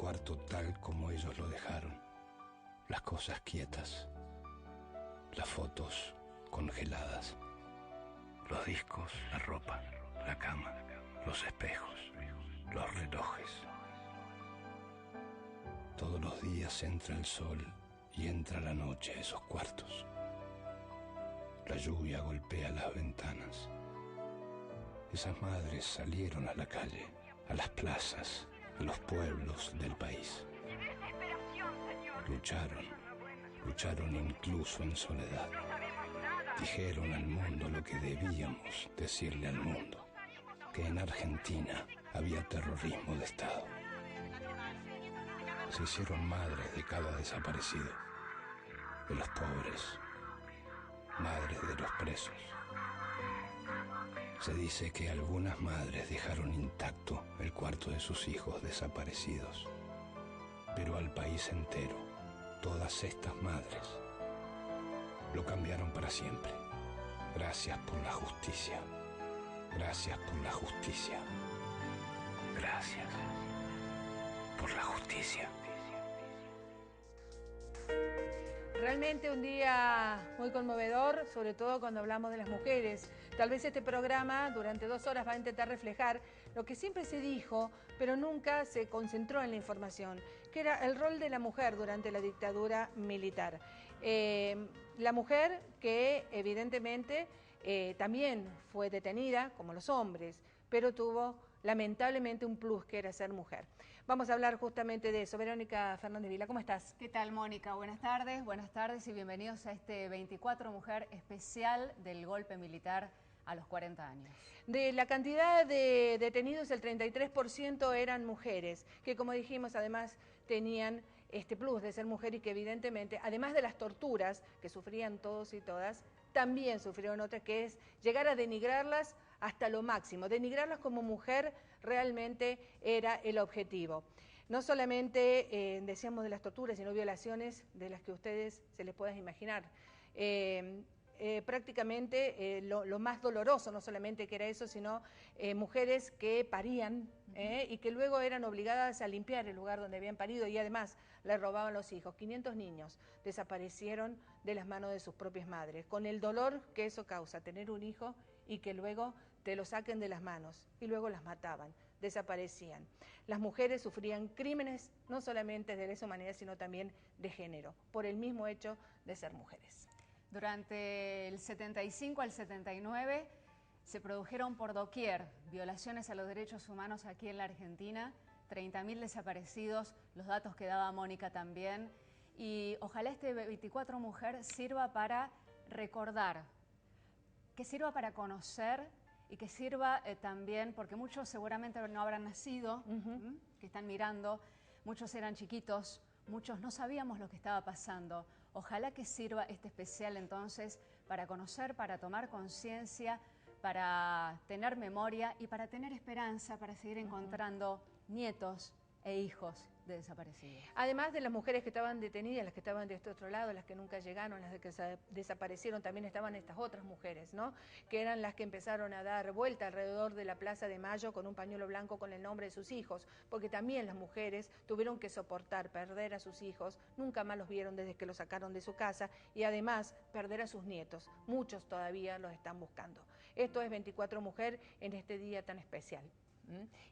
cuarto tal como ellos lo dejaron. Las cosas quietas, las fotos congeladas, los discos, la ropa, la cama, los espejos, los relojes. Todos los días entra el sol y entra la noche a esos cuartos. La lluvia golpea las ventanas. Esas madres salieron a la calle, a las plazas, a los pueblos del país. Lucharon incluso en soledad. Dijeron al mundo lo que debíamos decirle al mundo, que en Argentina había terrorismo de Estado. Se hicieron madres de cada desaparecido, de los pobres, madres de los presos. Se dice que algunas madres dejaron intacto el cuarto de sus hijos desaparecidos, pero al país entero, todas estas madres lo cambiaron para siempre. Gracias por la justicia. Gracias por la justicia. Gracias por la justicia. Realmente un día muy conmovedor, sobre todo cuando hablamos de las mujeres. Tal vez este programa durante 2 horas va a intentar reflejar lo que siempre se dijo, pero nunca se concentró en la información, que era el rol de la mujer durante la dictadura militar. La mujer que evidentemente también fue detenida, como los hombres, pero tuvo lamentablemente un plus, que era ser mujer. Vamos a hablar justamente de eso. Verónica Fernández Vila, ¿cómo estás? ¿Qué tal, Mónica? Buenas tardes y bienvenidos a este 24 Mujer especial del golpe militar a los 40 años. De la cantidad de detenidos, el 33% eran mujeres, que como dijimos, además tenían este plus de ser mujer y que evidentemente, además de las torturas que sufrían todos y todas, también sufrieron otras, que es llegar a denigrarlas hasta lo máximo. Denigrarlas como mujer realmente era el objetivo. No solamente decíamos de las torturas, sino violaciones de las que ustedes se les puedan imaginar. Prácticamente lo más doloroso, no solamente que era eso, sino mujeres que parían y que luego eran obligadas a limpiar el lugar donde habían parido y además le robaban los hijos. 500 niños desaparecieron de las manos de sus propias madres, con el dolor que eso causa, tener un hijo y que luego te lo saquen de las manos y luego las mataban, desaparecían. Las mujeres sufrían crímenes no solamente de lesa humanidad, sino también de género, por el mismo hecho de ser mujeres. Durante el 75 al 79 se produjeron por doquier violaciones a los derechos humanos aquí en la Argentina, 30.000 desaparecidos, los datos que daba Mónica también, y ojalá este 24 Mujer sirva para recordar, que sirva para conocer y que sirva también, porque muchos seguramente no habrán nacido, que están mirando, muchos eran chiquitos, muchos no sabíamos lo que estaba pasando. Ojalá que sirva este especial entonces para conocer, para tomar conciencia, para tener memoria y para tener esperanza, para seguir encontrando nietos e hijos de desaparecidos. Además de las mujeres que estaban detenidas, las que estaban de este otro lado, las que nunca llegaron, las que desaparecieron, también estaban estas otras mujeres, ¿no? Que eran las que empezaron a dar vuelta alrededor de la Plaza de Mayo con un pañuelo blanco con el nombre de sus hijos, porque también las mujeres tuvieron que soportar perder a sus hijos, nunca más los vieron desde que los sacaron de su casa y además perder a sus nietos. Muchos todavía los están buscando. Esto es 24 Mujer en este día tan especial.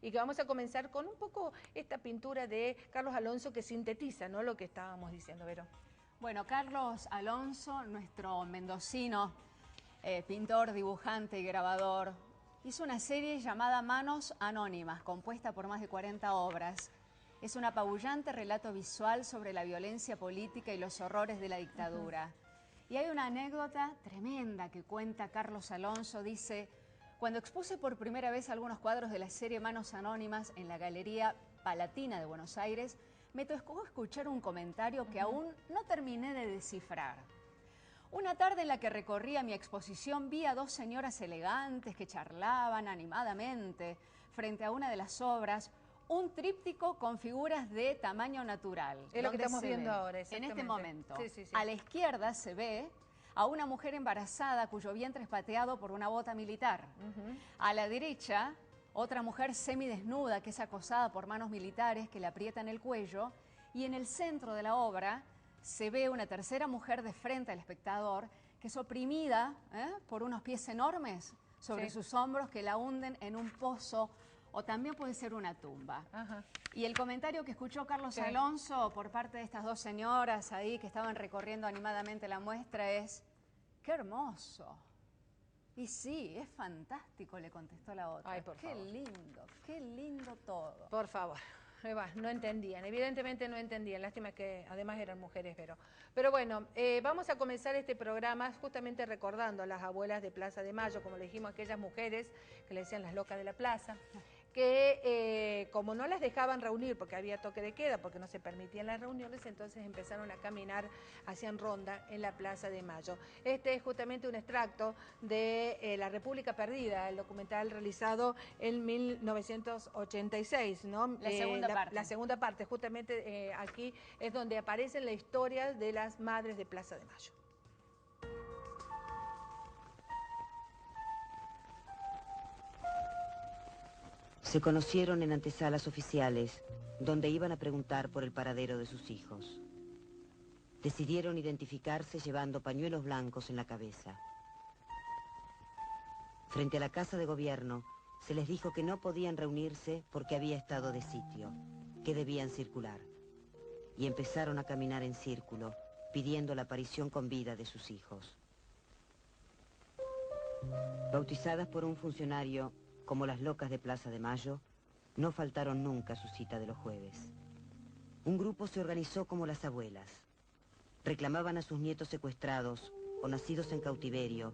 Y que vamos a comenzar con un poco esta pintura de Carlos Alonso que sintetiza, ¿no?, lo que estábamos diciendo, Vero. Bueno, Carlos Alonso, nuestro mendocino, pintor, dibujante y grabador, hizo una serie llamada Manos Anónimas, compuesta por más de 40 obras. Es un apabullante relato visual sobre la violencia política y los horrores de la dictadura. Y hay una anécdota tremenda que cuenta Carlos Alonso, dice: cuando expuse por primera vez algunos cuadros de la serie Manos Anónimas en la Galería Palatina de Buenos Aires, me tocó escuchar un comentario que aún no terminé de descifrar. Una tarde en la que recorría mi exposición vi a 2 señoras elegantes que charlaban animadamente frente a una de las obras, un tríptico con figuras de tamaño natural. Es lo que estamos viendo ahora, en este momento. Sí. A la izquierda se ve a una mujer embarazada cuyo vientre es pateado por una bota militar. A la derecha Otra mujer semidesnuda que es acosada por manos militares que le aprietan el cuello. Y en el centro de la obra se ve una tercera mujer de frente al espectador que es oprimida por unos pies enormes sobre sus hombros que la hunden en un pozo o también puede ser una tumba. Ajá. Y el comentario que escuchó Carlos Alonso por parte de estas dos señoras ahí que estaban recorriendo animadamente la muestra es: ¡qué hermoso! Y sí, es fantástico, le contestó la otra. Ay, por favor. Qué lindo todo. Por favor. No entendían, evidentemente no entendían, lástima que además eran mujeres, pero bueno, vamos a comenzar este programa justamente recordando a las abuelas de Plaza de Mayo, como le dijimos, aquellas mujeres que le decían las locas de la plaza, que como no las dejaban reunir porque había toque de queda, porque no se permitían las reuniones, entonces empezaron a caminar, hacían ronda en la Plaza de Mayo. Este es justamente un extracto de La República Perdida, el documental realizado en 1986, ¿no? La segunda parte. La segunda parte, justamente aquí es donde aparecen la historia de las madres de Plaza de Mayo. Se conocieron en antesalas oficiales, donde iban a preguntar por el paradero de sus hijos. Decidieron identificarse llevando pañuelos blancos en la cabeza. Frente a la casa de gobierno, se les dijo que no podían reunirse porque había estado de sitio, que debían circular. Y empezaron a caminar en círculo, pidiendo la aparición con vida de sus hijos. Bautizadas por un funcionario como las locas de Plaza de Mayo, no faltaron nunca a su cita de los jueves. Un grupo se organizó como las abuelas. Reclamaban a sus nietos secuestrados o nacidos en cautiverio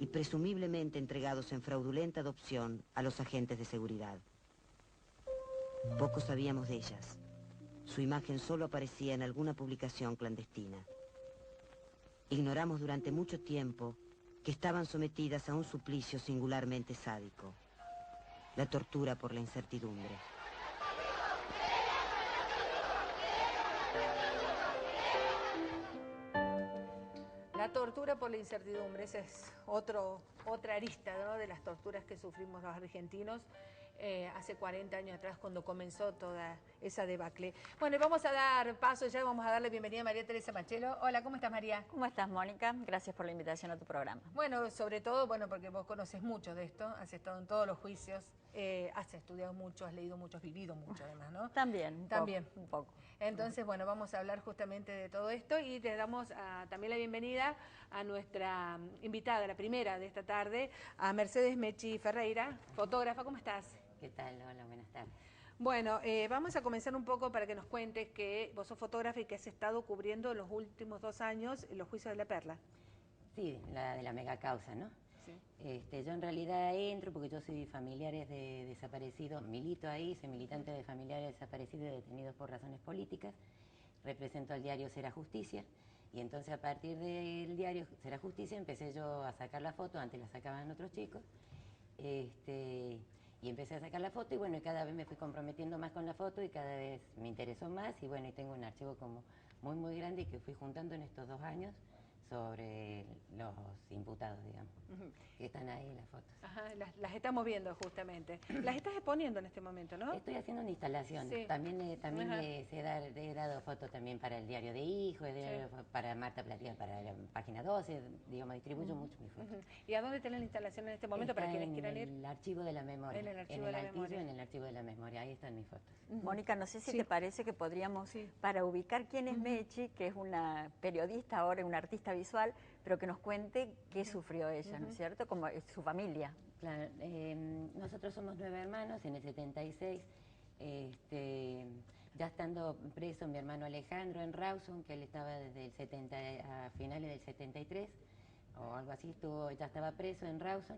y presumiblemente entregados en fraudulenta adopción a los agentes de seguridad. Poco sabíamos de ellas. Su imagen solo aparecía en alguna publicación clandestina. Ignoramos durante mucho tiempo que estaban sometidas a un suplicio singularmente sádico: la tortura por la incertidumbre. La tortura por la incertidumbre, esa es otra arista, ¿no?, de las torturas que sufrimos los argentinos hace 40 años atrás, cuando comenzó toda esa debacle. Bueno, y vamos a dar paso, ya vamos a darle bienvenida a María Teresa Machelo. Hola, ¿cómo estás, María? ¿Cómo estás, Mónica? Gracias por la invitación a tu programa. Bueno, sobre todo, porque vos conoces mucho de esto, has estado en todos los juicios, has estudiado mucho, has leído mucho, has vivido mucho además, ¿no? También, un poco. Entonces, bueno, vamos a hablar justamente de todo esto y te damos también la bienvenida a nuestra invitada, la primera de esta tarde, a Mercedes Mechi Ferreira, fotógrafa. ¿Cómo estás? ¿Qué tal? Hola, buenas tardes. Bueno, vamos a comenzar un poco para que nos cuentes que vos sos fotógrafa y que has estado cubriendo los últimos 2 años los juicios de La Perla. Sí, la de la mega causa, ¿no? Sí. Yo en realidad entro porque yo soy familiares de desaparecidos, milito ahí, soy militante de familiares desaparecidos y detenidos por razones políticas, represento al diario Será Justicia, y entonces a partir del diario Será Justicia empecé yo a sacar la foto, antes la sacaban otros chicos, y empecé a sacar la foto y bueno, y cada vez me fui comprometiendo más con la foto y cada vez me interesó más y bueno, y tengo un archivo como muy grande que fui juntando en estos 2 años sobre los imputados, digamos, que están ahí en las fotos. Ajá, las estamos viendo justamente. Las estás exponiendo en este momento, ¿no? Estoy haciendo una instalación. Sí. También he dado fotos también para el Diario de Hijos, para Marta Platea, para la página 12, digamos, distribuyo mucho mis fotos. ¿Y a dónde tenés la instalación en este momento para quienes quieran ir? En el archivo de la memoria. En el archivo de la memoria. En el archivo de la memoria, ahí están mis fotos. Mónica, no sé si te parece que podríamos, para ubicar quién es Mechi, que es una periodista ahora, una artista visual, pero que nos cuente qué sufrió ella, ¿no es cierto? Como su familia. Claro, nosotros somos 9 hermanos, en el 76, ya estando preso mi hermano Alejandro en Rawson, que él estaba desde el 70, a finales del 73, o algo así, ya estaba preso en Rawson,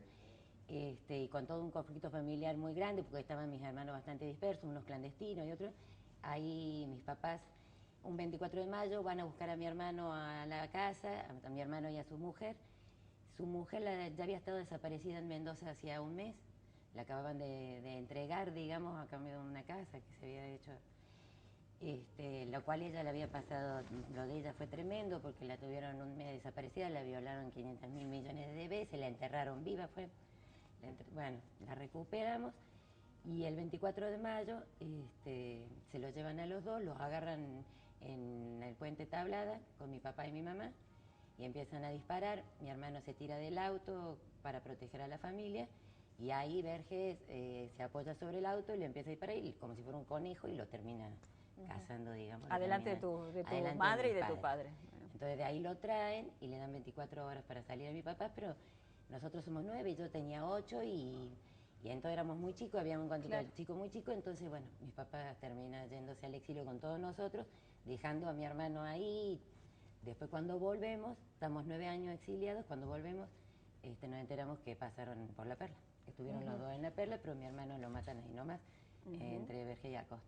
y con todo un conflicto familiar muy grande, porque estaban mis hermanos bastante dispersos, unos clandestinos y otros. Ahí mis papás, un 24 de mayo, van a buscar a mi hermano a la casa, a mi hermano y a su mujer. Su mujer ya había estado desaparecida en Mendoza hacía un mes, la acababan de entregar, digamos, a cambio de una casa que se había hecho, lo cual ella le había pasado, lo de ella fue tremendo porque la tuvieron un mes desaparecida, la violaron 500.000 millones de veces, la enterraron viva, bueno, la recuperamos Y el 24 de mayo se los llevan a los dos, los agarran en el puente Tablada con mi papá y mi mamá y empiezan a disparar. Mi hermano se tira del auto para proteger a la familia y ahí Verges se apoya sobre el auto y le empieza a disparar y, como si fuera un conejo, y lo termina cazando, digamos. Adelante de tu madre y de tu padre. Entonces de ahí lo traen y le dan 24 horas para salir a mi papá, pero nosotros somos 9, yo tenía 8 y entonces éramos muy chicos, habíamos encontrado al chico muy chico, entonces bueno, mis papás terminan yéndose al exilio con todos nosotros, dejando a mi hermano ahí. Después cuando volvemos, estamos 9 años exiliados, cuando volvemos nos enteramos que pasaron por La Perla, que estuvieron los dos en La Perla, pero mi hermano lo matan ahí nomás, entre Vergel y Acosta.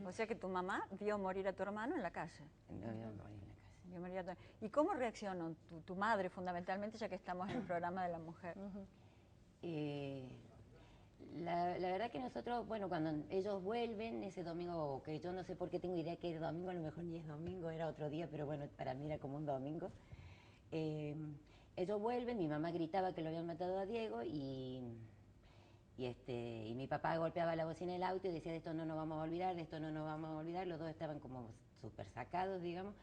O sea que tu mamá vio morir a tu hermano en la calle. No vio morir en la calle. Vio morir a ¿Y cómo reaccionó tu madre, fundamentalmente, ya que estamos en el programa de la mujer? La verdad que nosotros, bueno, cuando ellos vuelven ese domingo, que yo no sé por qué tengo idea que era domingo, a lo mejor ni es domingo, era otro día, pero bueno, para mí era como un domingo. Ellos vuelven, mi mamá gritaba que lo habían matado a Diego y mi papá golpeaba la bocina del auto y decía, de esto no nos vamos a olvidar, de esto no nos vamos a olvidar. Los dos estaban como súper sacados, digamos,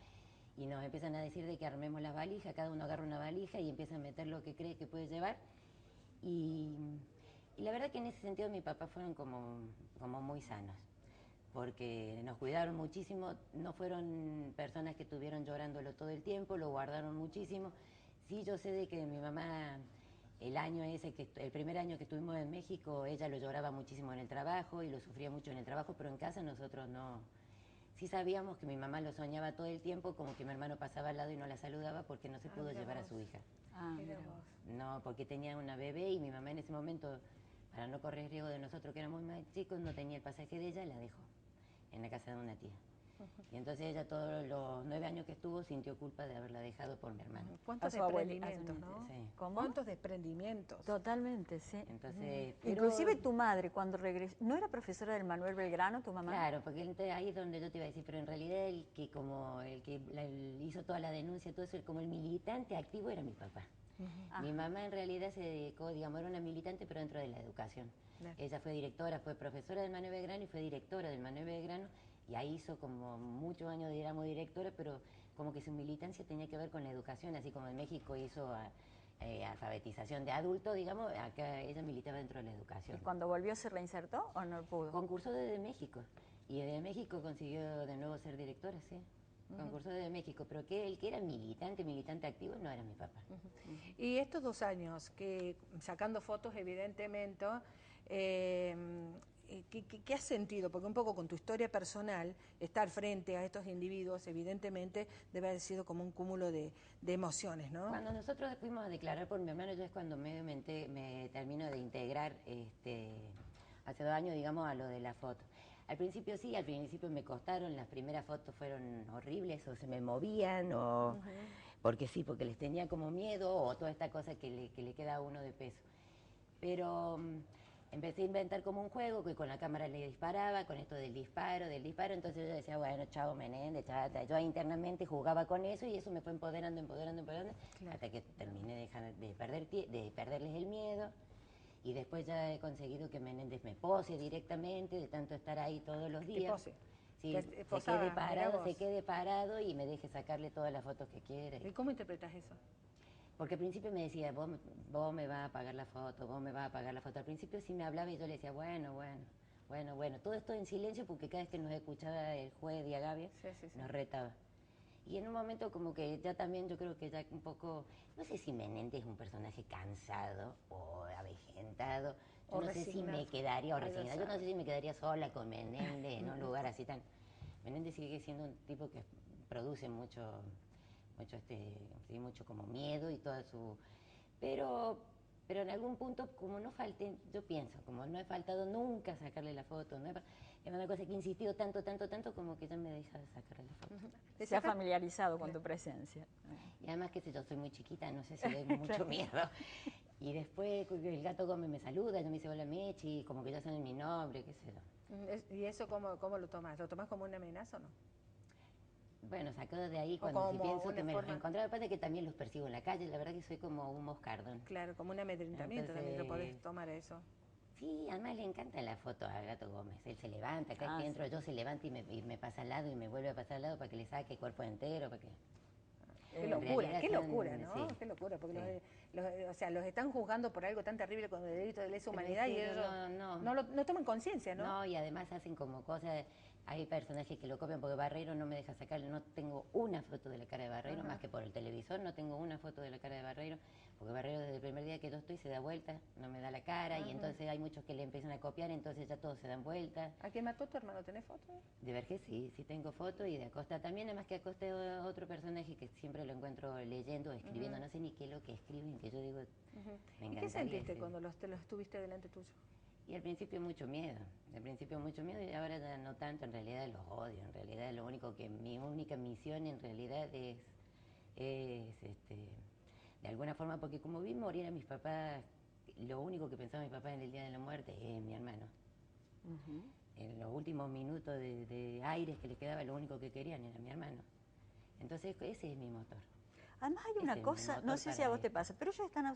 y nos empiezan a decir de que armemos las valijas, cada uno agarra una valija y empieza a meter lo que cree que puede llevar. Y la verdad que en ese sentido mi papá fueron como muy sanos, porque nos cuidaron muchísimo, no fueron personas que estuvieron llorándolo todo el tiempo, lo guardaron muchísimo. Sí, yo sé de que mi mamá, el primer año que estuvimos en México, ella lo lloraba muchísimo en el trabajo y lo sufría mucho en el trabajo, pero en casa nosotros no. Sí sabíamos que mi mamá lo soñaba todo el tiempo, como que mi hermano pasaba al lado y no la saludaba porque no se pudo llevar a su hija. No, porque tenía una bebé y mi mamá en ese momento, para no correr riesgo de nosotros que éramos más chicos, no tenía el pasaje de ella, la dejó en la casa de una tía. Y entonces ella todos los 9 años que estuvo sintió culpa de haberla dejado por mi hermano. ¿Cuántos desprendimientos, no? Sí. ¿Cómo? ¿Cuántos desprendimientos? Totalmente, sí. Entonces, Inclusive tu madre, cuando regresó, ¿no era profesora del Manuel Belgrano, tu mamá? Claro, porque ahí es donde yo te iba a decir, pero en realidad el que hizo toda la denuncia, todo eso, como el militante activo era mi papá. Mi mamá en realidad se dedicó, digamos, era una militante, pero dentro de la educación. Claro. Ella fue directora, fue profesora del Manuel Belgrano y fue directora del Manuel Belgrano, y ahí hizo como muchos años de éramos directora, pero como que su militancia tenía que ver con la educación, así como en México hizo alfabetización de adultos, digamos, acá ella militaba dentro de la educación. ¿Y cuando volvió se reinsertó o no pudo? Concursó desde México, y desde México consiguió de nuevo ser directora, sí. Concursó desde México, pero que el que era militante activo, no era mi papá. Y estos 2 años, que sacando fotos evidentemente, ¿qué has sentido? Porque un poco con tu historia personal, estar frente a estos individuos, evidentemente, debe haber sido como un cúmulo de emociones, ¿no? Cuando nosotros fuimos a declarar por mi hermano, yo es cuando me termino de integrar, hace 2 años, digamos, a lo de la foto. Al principio sí, al principio me costaron, las primeras fotos fueron horribles, o se me movían, o porque sí, porque les tenía como miedo, o toda esta cosa que le queda a uno de peso. Pero empecé a inventar como un juego, que con la cámara le disparaba, con esto del disparo, entonces yo decía, bueno, chao Menéndez, chata. Yo internamente jugaba con eso y eso me fue empoderando, claro. Hasta que terminé de perderles el miedo. Y después ya he conseguido que Menéndez me pose directamente, de tanto estar ahí todos los días. ¿Qué pose? Sí, se quede parado y me deje sacarle todas las fotos que quiera. ¿Y cómo interpretas eso? Porque al principio me decía, vos me vas a pagar la foto, vos me vas a pagar la foto. Al principio sí me hablaba y yo le decía, bueno. Todo esto en silencio porque cada vez que nos escuchaba el juez Diagabia, nos retaba. Y en un momento como que ya también yo creo que ya un poco, no sé si Menéndez es un personaje cansado o avejentado, yo no sé si me quedaría, o resignada, yo no sé si me quedaría sola con Menéndez en un lugar así tan... Menéndez sigue siendo un tipo que produce mucho como miedo y toda su... Pero en algún punto, como no falte, yo pienso, como no he faltado nunca sacarle la foto, es una cosa que he insistido tanto, como que ya me deja de sacarle la foto. Se ha familiarizado con tu presencia. Y además, qué sé yo, soy muy chiquita, no sé si doy mucho miedo. Y después el gato Gómez me saluda, yo me dice, hola Mechi, como que ya saben mi nombre, qué sé yo. ¿Y eso cómo lo tomas? ¿Lo tomas como una amenaza o no? Bueno, sacado de ahí, cuando si pienso que me los encontré, aparte de que también los persigo en la calle, la verdad que soy como un moscardón. Claro, como un amedrentamiento. Entonces, también lo podés tomar eso. Sí, además le encanta la foto a Gato Gómez. Él se levanta, cada vez que entro yo se levanta y me pasa al lado y me vuelve a pasar al lado para que le saque cuerpo entero, para que... Qué locura, ¿no? Sí, Qué locura, porque sí. o sea, los están juzgando por algo tan terrible como el delito de lesa humanidad y ellos no toman conciencia, ¿no? No, y además hacen como cosas, hay personajes que lo copian porque Barreiro no me deja sacar, no tengo una foto de la cara de Barreiro, más que por el televisor, no tengo una foto de la cara de Barreiro, porque Barreiro desde el primer día que yo estoy se da vuelta, no me da la cara, y entonces hay muchos que le empiezan a copiar, entonces ya todos se dan vuelta. ¿A quién mató tu hermano? ¿Tenés foto? De Vergés sí tengo foto, y de Acosta también, además que Acosta es otro personaje que siempre lo encuentro leyendo, escribiendo, no sé ni qué es lo que escriben, que yo digo, me ¿Y encantaría. qué sentiste sí. cuando los tuviste delante tuyo? Y al principio mucho miedo, y ahora ya no tanto, en realidad los odio, en realidad lo único que, mi única misión en realidad es de alguna forma, porque como vi morir a mis papás, lo único que pensaba mi papá en el día de la muerte es mi hermano. En los últimos minutos de aires que le quedaba, lo único que querían era mi hermano. Entonces ese es mi motor. Además hay una cosa, no sé si a vos te pasa, pero ellos están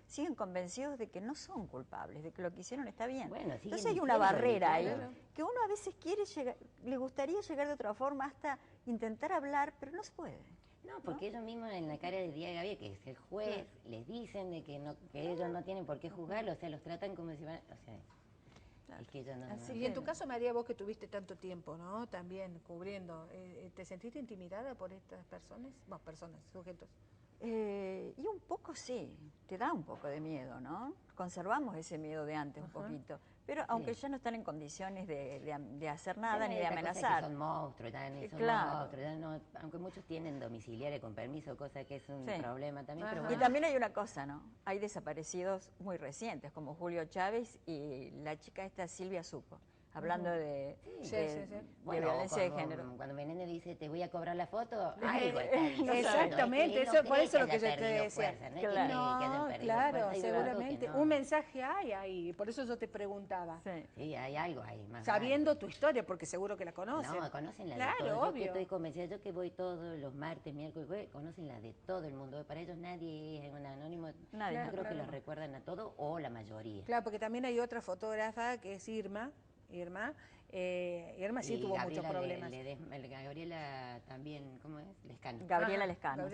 siguen convencidos de que no son culpables, de que lo que hicieron está bien. Bueno, entonces hay una barrera ahí, que uno a veces quiere llegar, le gustaría llegar de otra forma hasta intentar hablar, pero no se puede. No, porque ellos mismos en la cara de Díaz Gaviria, que es el juez, les dicen de que ellos no tienen por qué juzgarlo, o sea, los tratan como si van, o sea, es que ellos no... Y en tu caso, María, vos que tuviste tanto tiempo, ¿no? También cubriendo, ¿te sentiste intimidada por estas personas? Bueno, personas, sujetos. Y un poco sí, te da un poco de miedo, ¿no? Conservamos ese miedo de antes un poquito. Pero aunque ya no están en condiciones de hacer nada ni de amenazar. Que son monstruos, aunque muchos tienen domiciliario con permiso, cosa que es un problema también. Pero bueno. Y también hay una cosa, ¿no? Hay desaparecidos muy recientes, como Julio Chávez y la chica esta Silvia Suco, hablando de violencia de género. Cuando Menéndez dice, te voy a cobrar la foto, algo está Exactamente, eso, por eso lo que yo te decía. Claro, seguramente. Un mensaje hay ahí, por eso yo te preguntaba. Sí, hay algo ahí. Más sabiendo tu historia, porque seguro que la conocen. No, conocen la de todo. Yo Obvio. que estoy convencida, yo que voy todos los martes, miércoles, conocen la de todo el mundo. Para ellos nadie es un anónimo. Yo creo que los recuerdan a todos o la mayoría. Claro, porque también hay otra fotógrafa que es Irma sí tuvo muchos problemas. Gabriela también, ¿cómo es? Lescano. Gabriela Lescano.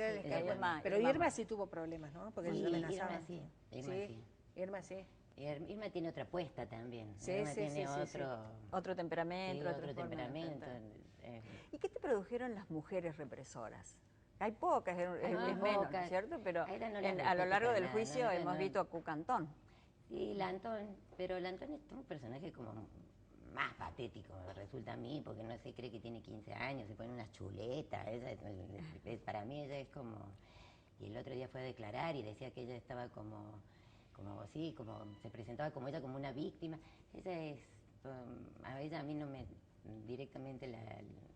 Pero Irma sí tuvo problemas, ¿no? Porque sí, amenazaba. Irma sí. Irma tiene otra apuesta también. Tiene otro temperamento. Otro temperamento. ¿Y qué te produjeron las mujeres represoras? Hay pocas, es menos, ¿cierto? Pero a lo largo del juicio hemos visto a Cucantón. Sí, pero la Antón es un personaje como más patético, resulta a mí, porque no se cree que tiene 15 años, se pone unas chuletas, para mí ella es como... Y el otro día fue a declarar y decía que ella estaba como se presentaba como ella como una víctima. A mí no me... directamente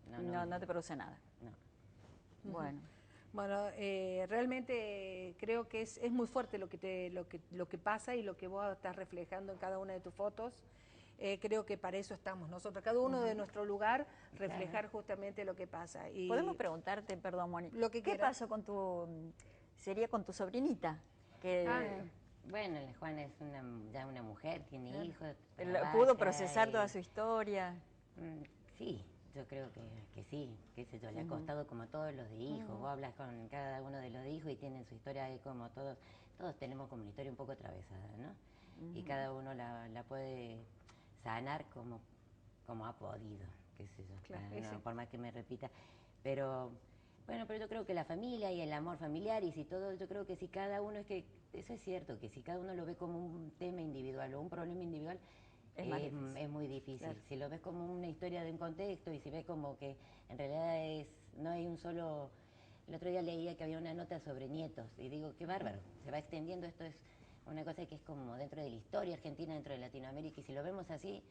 no te produce nada. No. Bueno. Bueno, realmente creo que es muy fuerte lo que pasa y lo que vos estás reflejando en cada una de tus fotos. Creo que para eso estamos nosotros, cada uno de nuestro lugar, reflejar justamente lo que pasa. Y podemos preguntarte, perdón, Moni, ¿qué pasó con tu sobrinita? Bueno, la Juana es ya una mujer, tiene hijos. ¿Pudo procesar toda su historia? Sí. Yo creo que sí, qué sé yo, le ha costado como todos los de hijos. Vos hablas con cada uno de los de hijos y tienen su historia ahí como todos tenemos como una historia un poco atravesada, ¿no? Y cada uno la puede sanar como ha podido, qué sé yo, por más que me repita. Pero bueno, pero yo creo que la familia y el amor familiar y si todo, yo creo que si cada uno, eso es cierto, que si cada uno lo ve como un tema individual o un problema individual, es muy difícil. Claro. Si lo ves como una historia de un contexto y si ves como que en realidad no hay un solo... El otro día leía que había una nota sobre nietos y digo, qué bárbaro, se va extendiendo, esto es una cosa que es como dentro de la historia argentina, dentro de Latinoamérica, y si lo vemos así,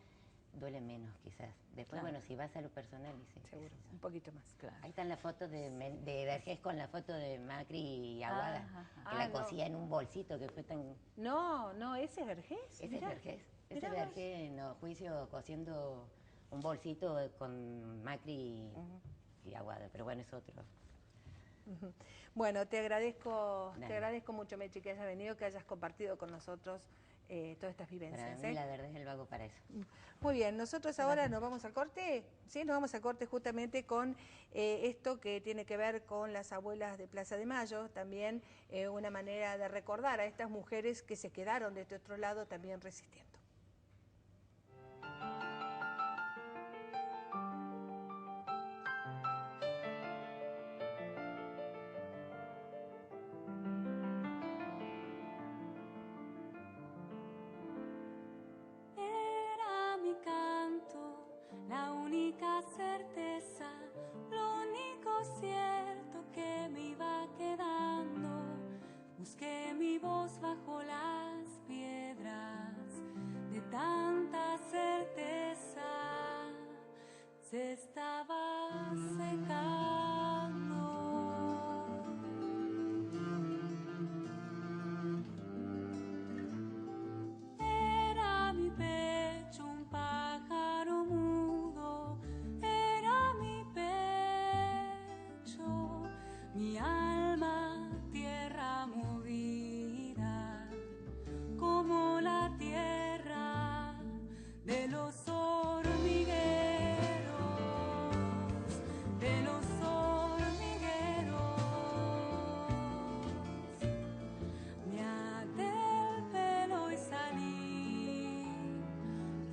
duele menos quizás. Después, bueno, si vas a lo personal, seguro, un poquito más. Claro. Ahí están las fotos de Vergés con la foto de Macri y Aguada, que la cosía en un bolsito que fue tan... No, ese es Vergés. Ese es Vergés. Ese Vergés en el juicio cosiendo un bolsito con Macri y Aguada, pero bueno, es otro. Bueno, te agradezco mucho, Mechi, que hayas venido, que hayas compartido con nosotros todas estas vivencias. Para mí la verdad es el vago para eso. Muy bien, nosotros ahora nos vamos al corte, ¿sí? Nos vamos al corte justamente con esto que tiene que ver con las abuelas de Plaza de Mayo, también una manera de recordar a estas mujeres que se quedaron de este otro lado también resistiendo. Era mi canto, la única certeza, lo único cierto que me iba quedando. Busqué mi voz bajo las piedras, de tanta certeza se estaba secando. Era mi pecho un pájaro mudo, era mi pecho, mi alma tierra movida, como la tierra de los hormigueros, de los hormigueros. Me até el pelo y salí,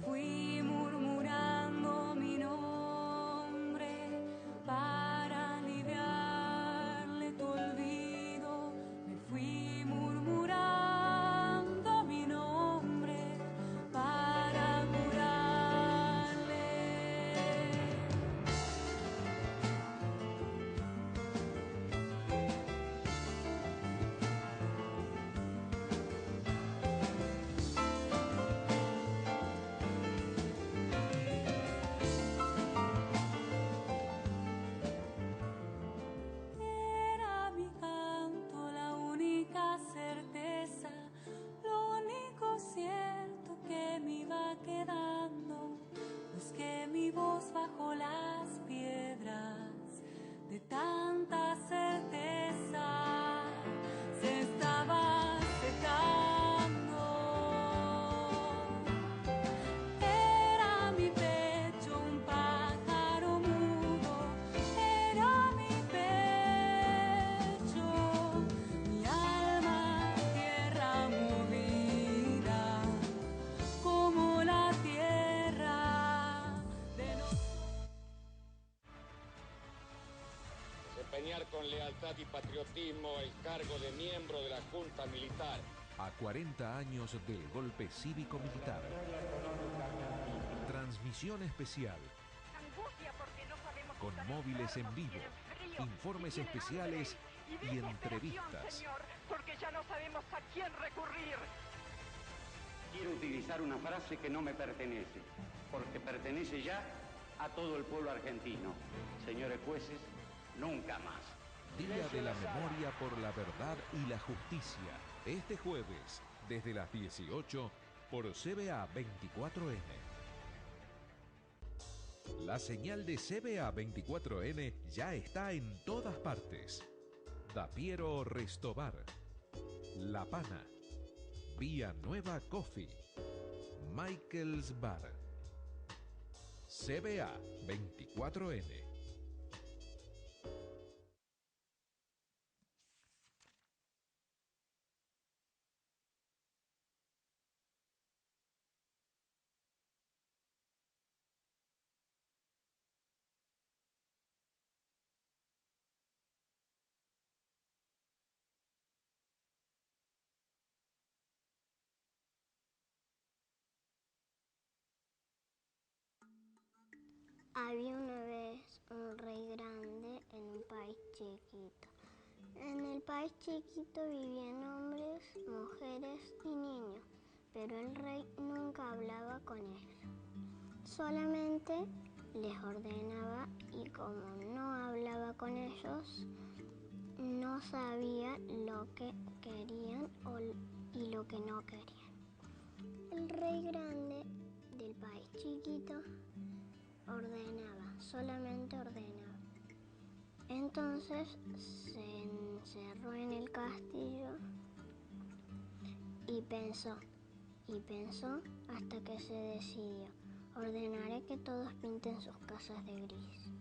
fui murmurando mi nombre para aliviarle tu olvido. Me fui murmurando mi nombre para curarle. Era mi canto la única certeza, lo único cierto que me iba quedando. Busqué mi voz bajo las piedras, de tanta certeza se estaba secando. Era mi pecho un pájaro mudo, era mi pecho, mi alma tierra movida, como la tierra de los... Desempeñar con lealtad y patriotismo el cargo de miembro de la Junta Militar. A 40 años del golpe cívico-militar. Transmisión especial. Con móviles en vivo, informes especiales y entrevistas. Porque ya no sabemos a quién recurrir. Quiero utilizar una frase que no me pertenece, porque pertenece ya a todo el pueblo argentino. Señores jueces, nunca más. Día de la Memoria por la Verdad y la Justicia. Este jueves, desde las 18, por CBA 24N. La señal de CBA 24N ya está en todas partes. Dapiero Restobar, La Pana, Vía Nueva Coffee, Michael's Bar. CBA 24N. Había una vez un rey grande en un país chiquito. En el país chiquito vivían hombres, mujeres y niños, pero el rey nunca hablaba con ellos. Solamente les ordenaba y como no hablaba con ellos, no sabía lo que querían y lo que no querían. El rey grande del país chiquito ordenaba, solamente ordenaba. Entonces se encerró en el castillo y pensó, Y pensó hasta que se decidió. Ordenaré que todos pinten sus casas de gris.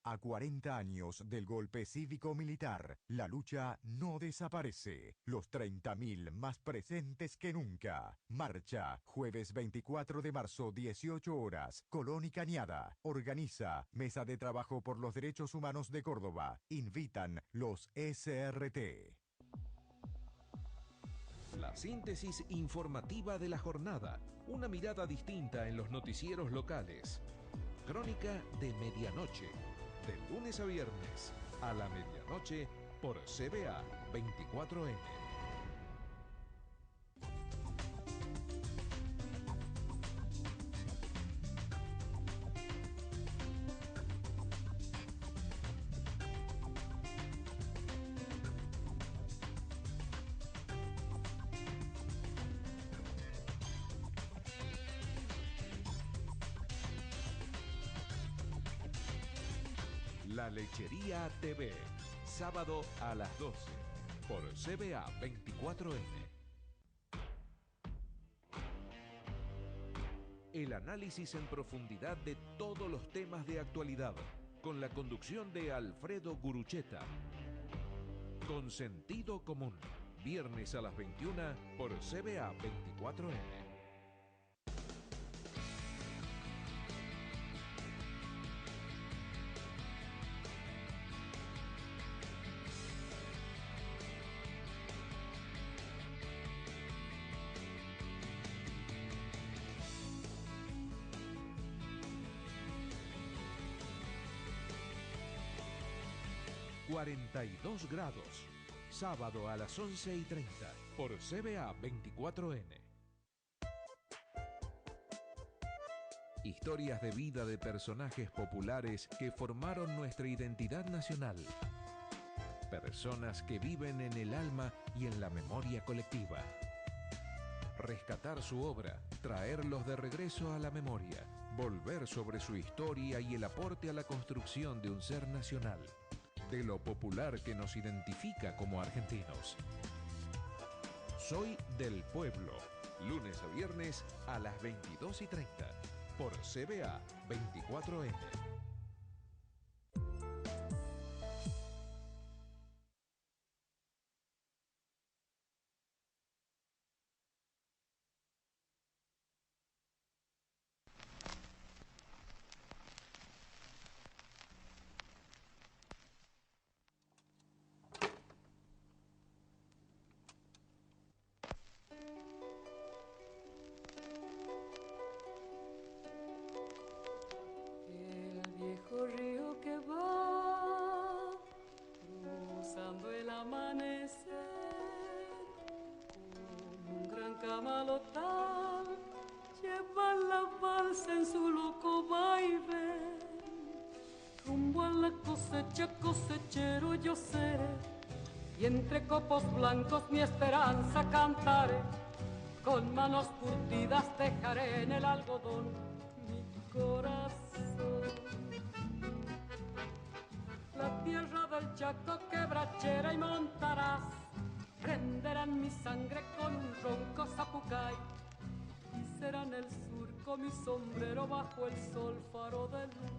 A 40 años del golpe cívico-militar, la lucha no desaparece. Los 30.000 más presentes que nunca. Marcha, jueves 24 de marzo, 18 horas, Colón y Cañada. Organiza Mesa de Trabajo por los Derechos Humanos de Córdoba. Invitan los SRT. La síntesis informativa de la jornada. Una mirada distinta en los noticieros locales. Crónica de Medianoche. De lunes a viernes, a la medianoche, por CBA 24N. La Lechería TV, sábado a las 12, por CBA 24N. El análisis en profundidad de todos los temas de actualidad, con la conducción de Alfredo Gurucheta. Con sentido común, viernes a las 21 por CBA 24N. ...42 grados... ...sábado a las 11:30... ...por CBA 24N. Historias de vida de personajes populares... ...que formaron nuestra identidad nacional. Personas que viven en el alma y en la memoria colectiva. Rescatar su obra... ...traerlos de regreso a la memoria... ...volver sobre su historia y el aporte a la construcción de un ser nacional... de lo popular que nos identifica como argentinos. Soy del Pueblo, lunes a viernes a las 22:30, por CBA 24N. El viejo río que va cruzando el amanecer, como un gran camalotal, lleva la balsa en su loco vaivén. Rumbo a la cosecha, cosechero yo seré, y entre copos blancos mi esperanza cantaré. Con manos curtidas dejaré en el algodón mi corazón. La tierra del Chaco, quebrachera y Montaraz prenderán mi sangre con un ronco zapucay, y serán el surco mi sombrero bajo el sol, faro de luz.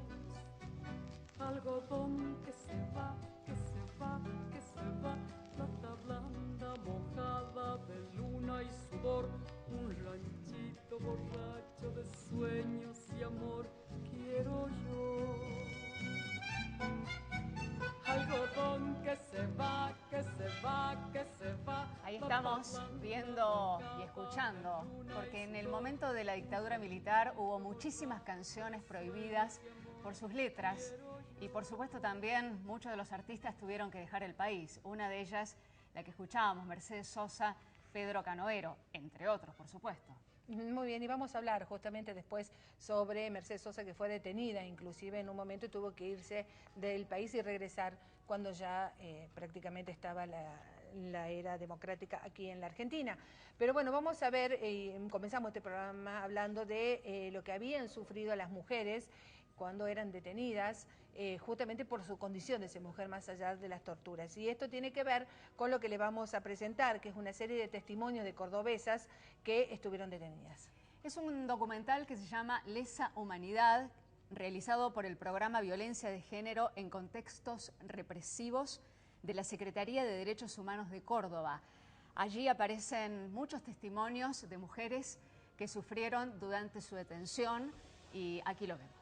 Algodón que se va, que se va, que se va, plata blanda mojada de luna y sudor, un ranchito borracho de sueños y amor quiero yo. Algodón que se va, que se va, que se va. Ahí estamos viendo y escuchando, porque en el momento de la dictadura militar hubo muchísimas canciones prohibidas por sus letras y por supuesto también muchos de los artistas tuvieron que dejar el país. Una de ellas, la que escuchábamos, Mercedes Sosa, Pedro Canoero, entre otros, por supuesto. Muy bien, y vamos a hablar justamente después sobre Mercedes Sosa, que fue detenida inclusive en un momento y tuvo que irse del país y regresar cuando ya prácticamente estaba la era democrática aquí en la Argentina. Pero bueno, vamos a ver, comenzamos este programa hablando de lo que habían sufrido las mujeres cuando eran detenidas, justamente por su condición de ser mujer, más allá de las torturas. Y esto tiene que ver con lo que le vamos a presentar, que es una serie de testimonios de cordobesas que estuvieron detenidas. Es un documental que se llama Lesa Humanidad, realizado por el programa Violencia de Género en Contextos Represivos de la Secretaría de Derechos Humanos de Córdoba. Allí aparecen muchos testimonios de mujeres que sufrieron durante su detención y aquí lo vemos.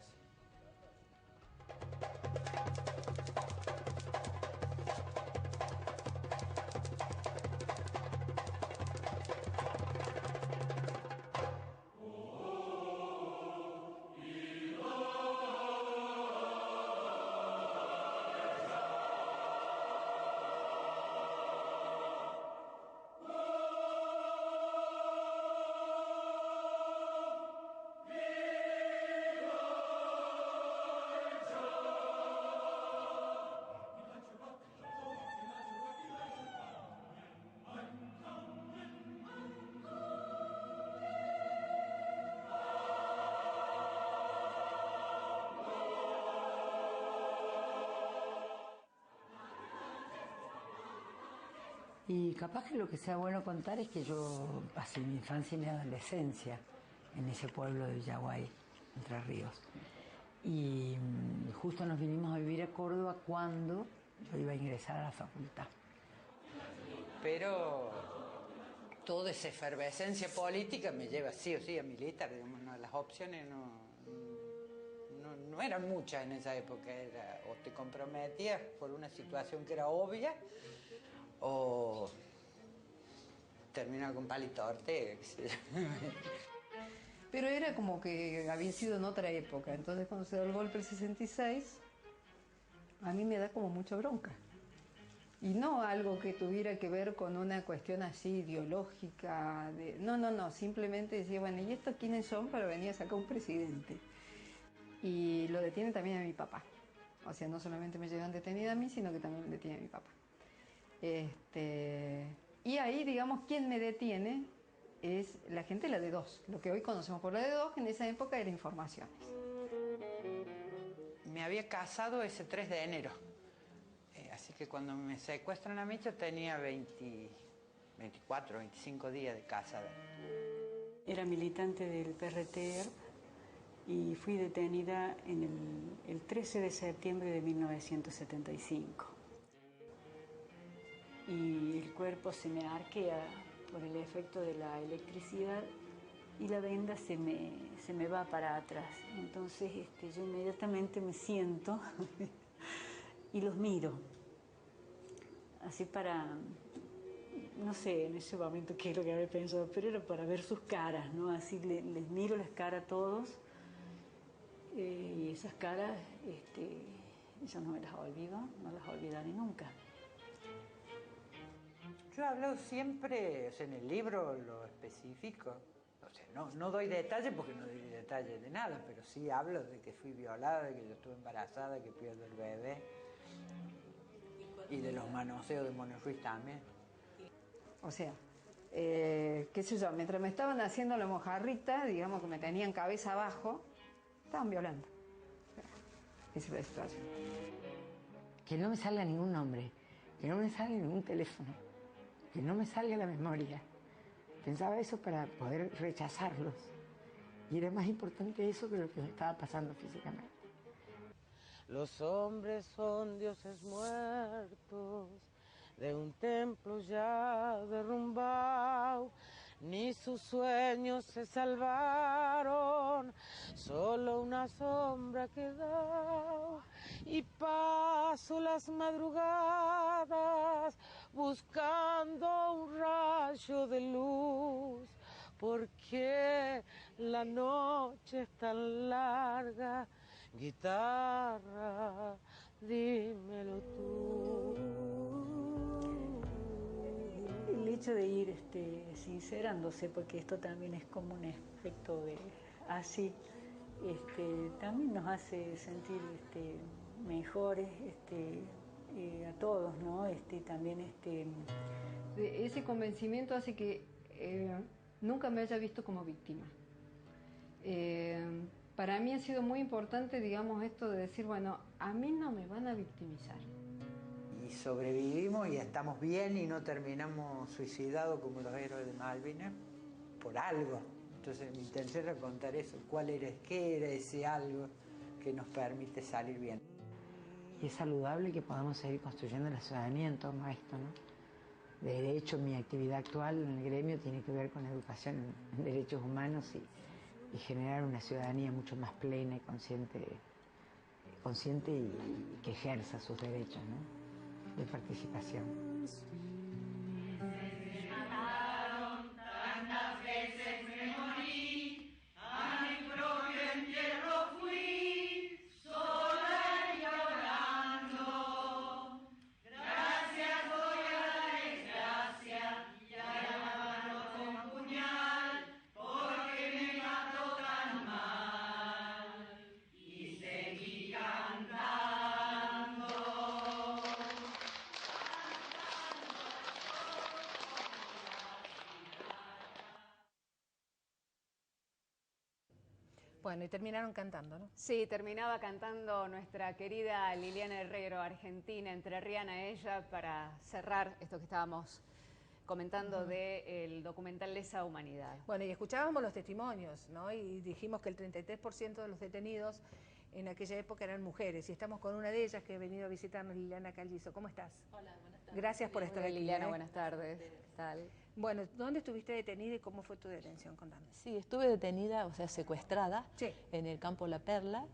Y capaz que lo que sea bueno contar es que yo pasé mi infancia y mi adolescencia en ese pueblo de Yaguay, Entre Ríos. Y justo nos vinimos a vivir a Córdoba cuando yo iba a ingresar a la facultad. Pero toda esa efervescencia política me lleva sí o sí a militar. Digamos, no, las opciones no eran muchas en esa época. Era, o te comprometías por una situación que era obvia, o terminaba con Palito Ortega. Pero era como que había sido en otra época. Entonces, cuando se da el golpe del 66, a mí me da como mucha bronca. Y no algo que tuviera que ver con una cuestión así ideológica. No, simplemente decía, bueno, ¿y estos quiénes son para venir a sacar un presidente? Y lo detienen también a mi papá. O sea, no solamente me llevan detenida a mí, sino que también detienen a mi papá. Y ahí, digamos, quien me detiene es la gente de la D2. Lo que hoy conocemos por la D2, que en esa época era Informaciones. Me había casado ese 3 de enero. Así que cuando me secuestran a mí yo tenía 24, 25 días de casada. Era militante del PRT y fui detenida en el 13 de septiembre de 1975. Y el cuerpo se me arquea por el efecto de la electricidad y la venda se me va para atrás. Entonces yo inmediatamente me siento y los miro. Así para, no sé en ese momento qué es lo que había pensado, pero era para ver sus caras, ¿no? Así les miro las caras a todos y esas caras yo no me las olvido, no las olvidaré nunca. Yo he hablado siempre, o sea, en el libro lo especifico, o sea, no doy detalles porque no doy detalles de nada, pero sí hablo de que fui violada, de que yo estuve embarazada, que pierdo el bebé, y de los manoseos de Mono Ruiz también. O sea, qué sé yo, mientras me estaban haciendo la mojarrita, digamos que me tenían cabeza abajo, estaban violando. Esa es la situación. Que no me salga ningún nombre, que no me salga ningún teléfono, que no me salga la memoria. Pensaba eso para poder rechazarlos. Y era más importante eso que lo que me estaba pasando físicamente. Los hombres son dioses muertos de un templo ya derrumbado, ni sus sueños se salvaron, solo una sombra quedó. Y paso las madrugadas buscando un rayo de luz, porque la noche es tan larga. Guitarra, dímelo tú. El hecho hecho de ir sincerándose, porque esto también es como un efecto de así, también nos hace sentir mejores a todos, ¿no? También Ese convencimiento hace que nunca me haya visto como víctima. Para mí ha sido muy importante, digamos, esto de decir, bueno, a mí no me van a victimizar. Y sobrevivimos y estamos bien y no terminamos suicidados como los héroes de Malvinas por algo. Entonces mi intención era contar eso, qué era ese algo que nos permite salir bien. Y es saludable que podamos seguir construyendo la ciudadanía en torno a esto, ¿no? De hecho, mi actividad actual en el gremio tiene que ver con educación en derechos humanos y generar una ciudadanía mucho más plena y consciente y que ejerza sus derechos, ¿no? De participación. Tantas veces me morí, a mi propio entierro fui, sola y llorando. Gracias doy a la desgracia y a la mano con puñal, porque me mató tan mal y seguí cantando. Bueno, y terminaron cantando, ¿no? Sí, terminaba cantando nuestra querida Liliana Herrero, argentina, entrerriana ella, para cerrar esto que estábamos comentando del documental Lesa Humanidad. Bueno, y escuchábamos los testimonios, ¿no? Y dijimos que el 33% de los detenidos en aquella época eran mujeres. Y estamos con una de ellas que ha venido a visitarnos, Liliana Callizo. ¿Cómo estás? Hola, buenas tardes. Gracias por estar aquí. Liliana, buenas tardes. ¿Qué tal? Bueno, ¿dónde estuviste detenida y cómo fue tu detención? Contame. Sí, estuve detenida, o sea, secuestrada en el campo La Perla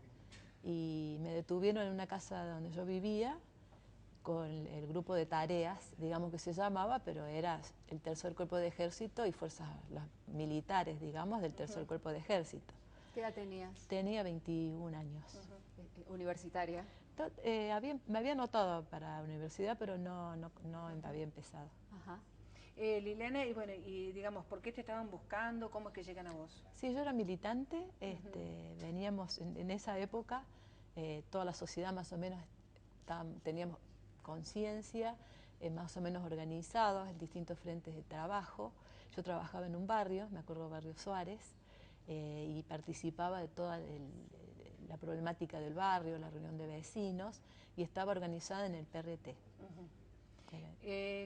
y me detuvieron en una casa donde yo vivía con el grupo de tareas, digamos que se llamaba, pero era el Tercer Cuerpo de Ejército y fuerzas militares, digamos, del Tercer Cuerpo de Ejército. ¿Qué edad tenías? Tenía 21 años. ¿Universitaria? Me había anotado para universidad, pero no había empezado. Ajá. Liliana, y bueno, y digamos, ¿por qué te estaban buscando? ¿Cómo es que llegan a vos? Sí, yo era militante, veníamos en esa época, toda la sociedad más o menos teníamos conciencia, más o menos organizados en distintos frentes de trabajo. Yo trabajaba en un barrio, me acuerdo Barrio Suárez, y participaba de toda la problemática del barrio, la reunión de vecinos, y estaba organizada en el PRT.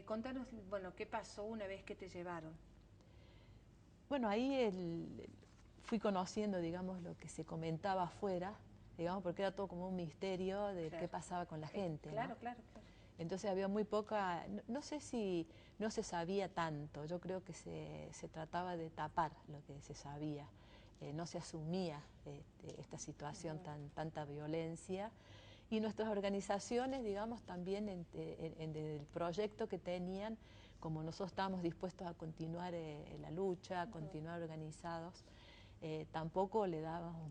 Contanos, bueno, ¿qué pasó una vez que te llevaron? Bueno, ahí fui conociendo, digamos, lo que se comentaba afuera, digamos, porque era todo como un misterio de qué pasaba con la gente, Claro, ¿no? claro. Entonces había muy poca, no sé si no se sabía tanto, yo creo que se trataba de tapar lo que se sabía, no se asumía esta situación, tanta violencia. Y nuestras organizaciones, digamos, también en el proyecto que tenían, como nosotros estábamos dispuestos a continuar la lucha, a continuar organizados, tampoco le dábamos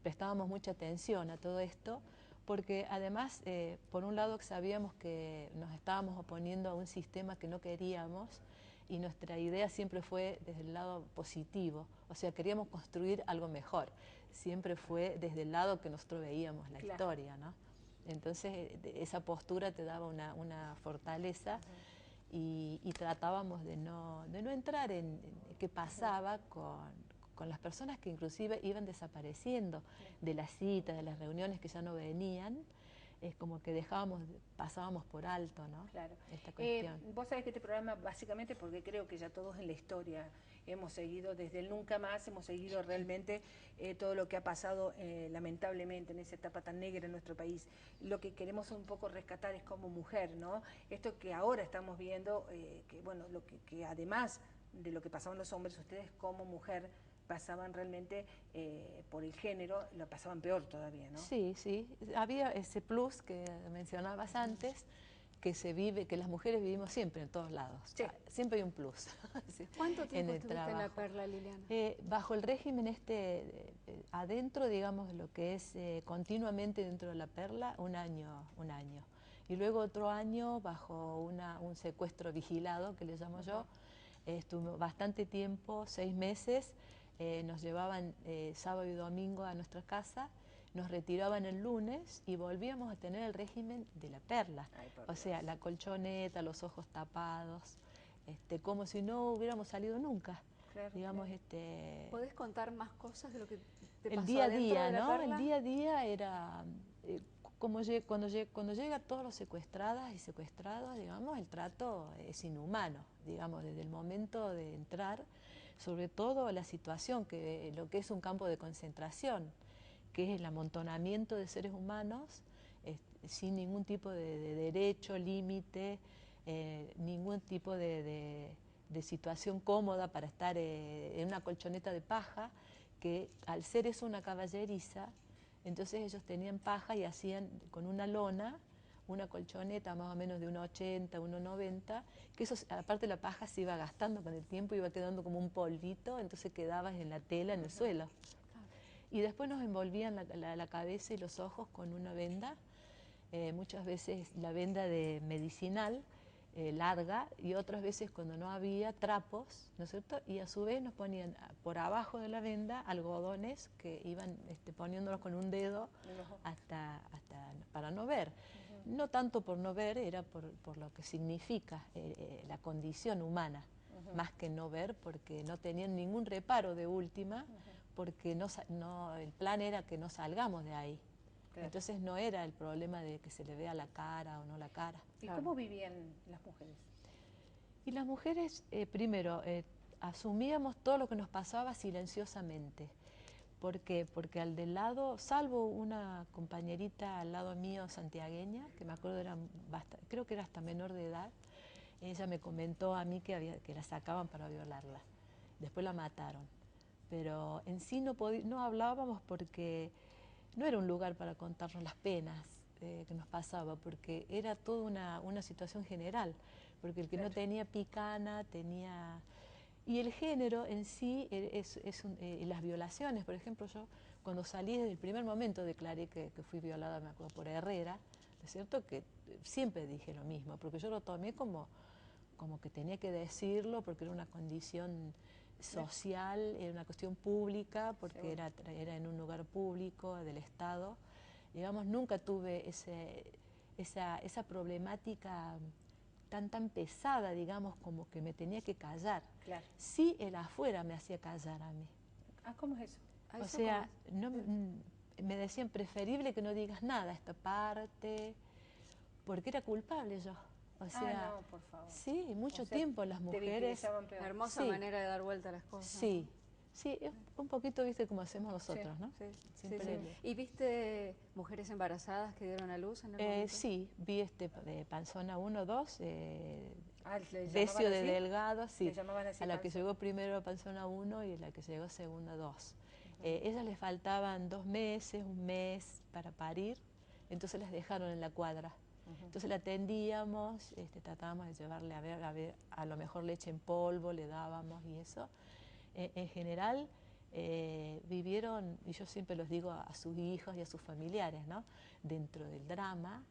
prestábamos mucha atención a todo esto, porque además, por un lado, sabíamos que nos estábamos oponiendo a un sistema que no queríamos, y nuestra idea siempre fue desde el lado positivo, o sea, queríamos construir algo mejor. Siempre fue desde el lado que nosotros veíamos la historia, ¿no? Entonces, esa postura te daba una fortaleza y tratábamos de no entrar en qué pasaba con las personas que inclusive iban desapareciendo de las citas, de las reuniones que ya no venían. Es como que pasábamos por alto, ¿no? Claro. Esta cuestión. Vos sabés que este programa, básicamente, porque creo que ya todos en la historia hemos seguido, desde el nunca más, hemos seguido realmente todo lo que ha pasado, lamentablemente, en esa etapa tan negra en nuestro país. Lo que queremos un poco rescatar es como mujer, ¿no? Esto que ahora estamos viendo, que bueno, que además de lo que pasaban los hombres, ustedes como mujer pasaban realmente por el género, lo pasaban peor todavía, ¿no? Sí, sí. Había ese plus que mencionabas antes, que que las mujeres vivimos siempre en todos lados. Sí. Siempre hay un plus. ¿Cuánto tiempo estuviste en La Perla, Liliana? Bajo el régimen adentro, digamos, lo que es continuamente dentro de La Perla, un año. Y luego otro año bajo un secuestro vigilado, que le llamo yo, estuve bastante tiempo, 6 meses, nos llevaban sábado y domingo a nuestra casa, nos retiraban el lunes y volvíamos a tener el régimen de la perla. O sea, la colchoneta, los ojos tapados, como si no hubiéramos salido nunca. Claro, digamos, claro. ¿Podés contar más cosas de lo que te el pasó día a adentro día, de la ¿no? perla? El día a día era, cuando llega todos los secuestradas y secuestrados, digamos, el trato es inhumano, digamos, desde el momento de entrar, sobre todo la situación, lo que es un campo de concentración, que es el amontonamiento de seres humanos, sin ningún tipo de derecho, límite, ningún tipo de situación cómoda para estar en una colchoneta de paja, que al ser eso una caballeriza, entonces ellos tenían paja y hacían con una lona, una colchoneta más o menos de 1,80, 1,90, que eso, aparte la paja se iba gastando con el tiempo, iba quedando como un polvito, entonces quedabas en la tela, en el suelo. Y después nos envolvían la cabeza y los ojos con una venda, muchas veces la venda de medicinal, larga, y otras veces cuando no había trapos, ¿no es cierto? Y a su vez nos ponían por abajo de la venda algodones que iban poniéndolos con un dedo hasta para no ver. No tanto por no ver, era por lo que significa la condición humana, más que no ver, porque no tenían ningún reparo de última, porque el plan era que no salgamos de ahí. Claro. Entonces no era el problema de que se le vea la cara o no la cara. ¿Y cómo vivían las mujeres? Y las mujeres, primero, asumíamos todo lo que nos pasaba silenciosamente. ¿Por qué? Porque al del lado, salvo una compañerita al lado mío santiagueña, que me acuerdo creo que era hasta menor de edad, ella me comentó a mí que la sacaban para violarla. Después la mataron. Pero en sí no hablábamos porque no era un lugar para contarnos las penas que nos pasaba, porque era toda una situación general, porque el que no tenía picana tenía... Y el género en sí las violaciones, por ejemplo, yo cuando salí desde el primer momento declaré que fui violada, me acuerdo, por Herrera, ¿no es cierto? Que siempre dije lo mismo, porque yo lo tomé como que tenía que decirlo, porque era una condición social, era una cuestión pública, porque era en un lugar público del Estado. Digamos, nunca tuve esa problemática tan pesada, digamos, como que me tenía que callar. Claro. Sí, el afuera me hacía callar a mí. Ah, ¿cómo es eso? O sea, me decían preferible que no digas nada esta parte, porque era culpable yo. O sea, no, por favor. Sí, mucho tiempo las mujeres... Una hermosa manera de dar vuelta a las cosas. Sí, sí, es un poquito, viste, como hacemos nosotros, ¿no? Sí. ¿Y viste mujeres embarazadas que dieron a luz en el momento? Sí, vi de Panzona 1, 2, Decio de Delgado, sí, a la que llegó primero Panzona 1 y a la que llegó segunda 2. Ellas les faltaban 2 meses, 1 mes para parir, entonces las dejaron en la cuadra. Entonces la atendíamos, tratábamos de llevarle a ver, a lo mejor leche en polvo, le dábamos y eso. En general vivieron, y yo siempre los digo a sus hijos y a sus familiares, ¿no? Dentro del drama,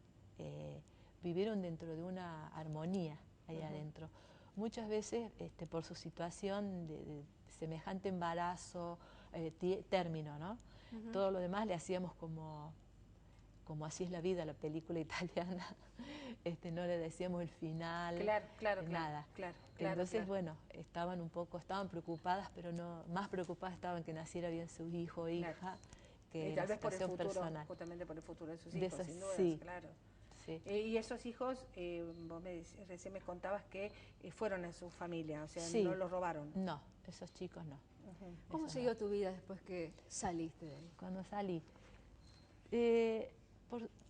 vivieron dentro de una armonía ahí adentro. Muchas veces por su situación de semejante embarazo, término, ¿no? Todo lo demás le hacíamos como Así es la vida, la película italiana, no le decíamos el final, nada. Entonces, bueno, estaban preocupadas, pero no, más preocupadas estaban que naciera bien su hijo o hija, que tal la vez por el situación futuro, personal. justamente por el futuro de sus hijos, sin duda, sí. claro. Sí. Y esos hijos, vos recién me contabas que fueron a su familia, o sea, no los robaron. No, esos chicos no. ¿Cómo siguió tu vida después que saliste de ahí? Cuando salí...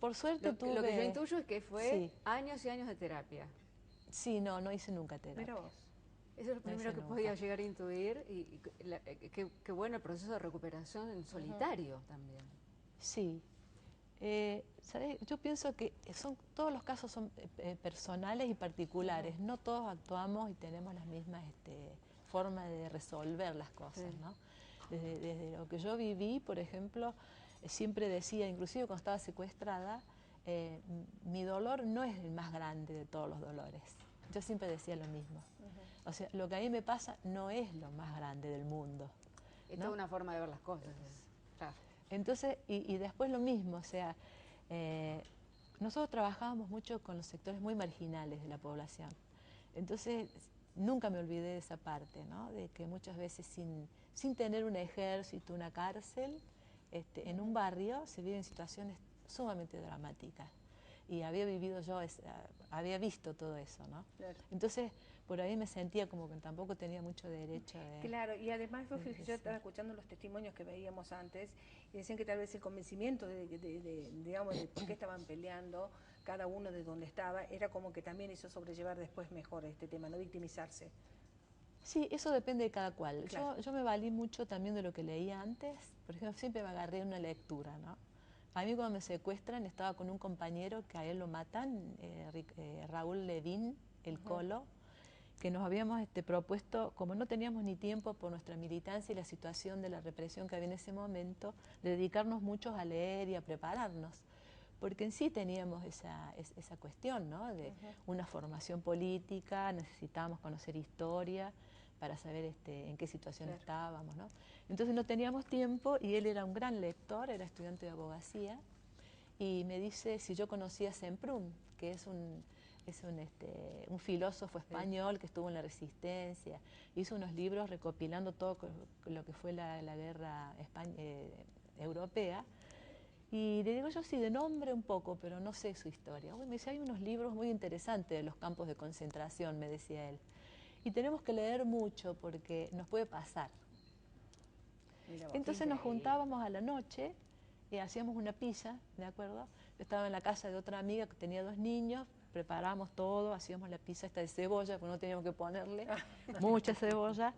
Por suerte tuve... Lo que yo intuyo es que fue años y años de terapia. Sí, no hice nunca terapia. Pero vos. Eso es lo primero que podía llegar a intuir y qué bueno el proceso de recuperación en solitario también. Sí. ¿Sabes? Yo pienso que todos los casos son personales y particulares. No todos actuamos y tenemos las mismas formas de resolver las cosas, ¿no? Desde lo que yo viví, por ejemplo, siempre decía, inclusive cuando estaba secuestrada, mi dolor no es el más grande de todos los dolores. Yo siempre decía lo mismo. O sea, lo que a mí me pasa no es lo más grande del mundo. Es ¿no? toda una forma de ver las cosas. Claro. Entonces, y después lo mismo, o sea, nosotros trabajábamos mucho con los sectores muy marginales de la población. Entonces, nunca me olvidé de esa parte, ¿no? De que muchas veces sin tener un ejército, una cárcel, en un barrio se viven situaciones sumamente dramáticas. Y había vivido yo, había visto todo eso, ¿no? Claro. Entonces, por ahí me sentía como que tampoco tenía mucho derecho de... Claro, y además yo estaba escuchando los testimonios que veíamos antes y decían que tal vez el convencimiento digamos, de por qué estaban peleando, cada uno de donde estaba, era como que también hizo sobrellevar después mejor este tema, no victimizarse. Sí, eso depende de cada cual. Claro. Yo me valí mucho también de lo que leía antes. Por ejemplo, siempre me agarré en una lectura, ¿no? A mí cuando me secuestran estaba con un compañero que a él lo matan, Raúl Levín, el Colo, que nos habíamos propuesto, como no teníamos ni tiempo por nuestra militancia y la situación de la represión que había en ese momento, de dedicarnos muchos a leer y a prepararnos. Porque en sí teníamos esa cuestión, ¿no? De una formación política, necesitábamos conocer historia para saber en qué situación estábamos, ¿no? Entonces no teníamos tiempo y él era un gran lector, era estudiante de abogacía, y me dice si yo conocía a Semprún, que es un filósofo español que estuvo en la Resistencia, hizo unos libros recopilando todo lo que fue la guerra europea. Y le digo yo sí, de nombre un poco, pero no sé su historia. Uy, me dice, hay unos libros muy interesantes de los campos de concentración, me decía él. Y tenemos que leer mucho porque nos puede pasar. Entonces nos juntábamos a la noche y hacíamos una pizza, ¿de acuerdo? Yo estaba en la casa de otra amiga que tenía 2 niños, preparábamos todo, hacíamos la pizza esta de cebolla, porque no teníamos que ponerle mucha cebolla,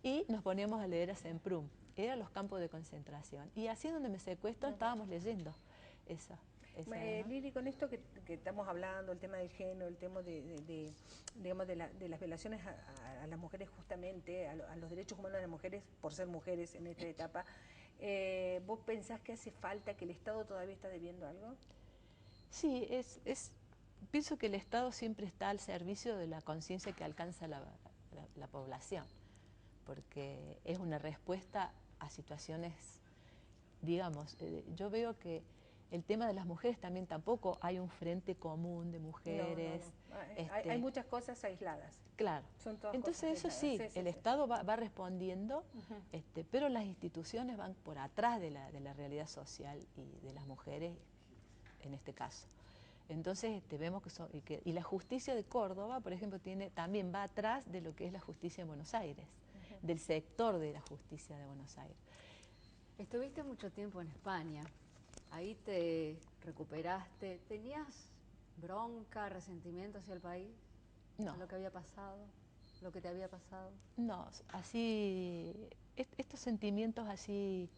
y nos poníamos a leer a Semprún. Eran los campos de concentración. Y así donde me secuestran estábamos leyendo eso. ¿no? Lili, con esto que estamos hablando, el tema del género, el tema digamos, de las violaciones a las mujeres justamente, a los derechos humanos de las mujeres por ser mujeres en esta etapa, ¿vos pensás que hace falta, que el Estado todavía está debiendo algo? Sí, pienso que el Estado siempre está al servicio de la conciencia que alcanza la población, porque es una respuesta a situaciones, digamos, yo veo que el tema de las mujeres también tampoco hay un frente común de mujeres. No. Hay muchas cosas aisladas. Claro. Son todas Entonces cosas eso aisladas. sí, el Estado va respondiendo, pero las instituciones van por atrás de la realidad social y de las mujeres en este caso. Entonces vemos que y la justicia de Córdoba, por ejemplo, también va atrás de lo que es la justicia de Buenos Aires, del sector de la justicia de Buenos Aires. Estuviste mucho tiempo en España, ahí te recuperaste, ¿tenías bronca, resentimiento hacia el país? No. ¿Lo que había pasado? ¿Lo que te había pasado? No, así, estos sentimientos así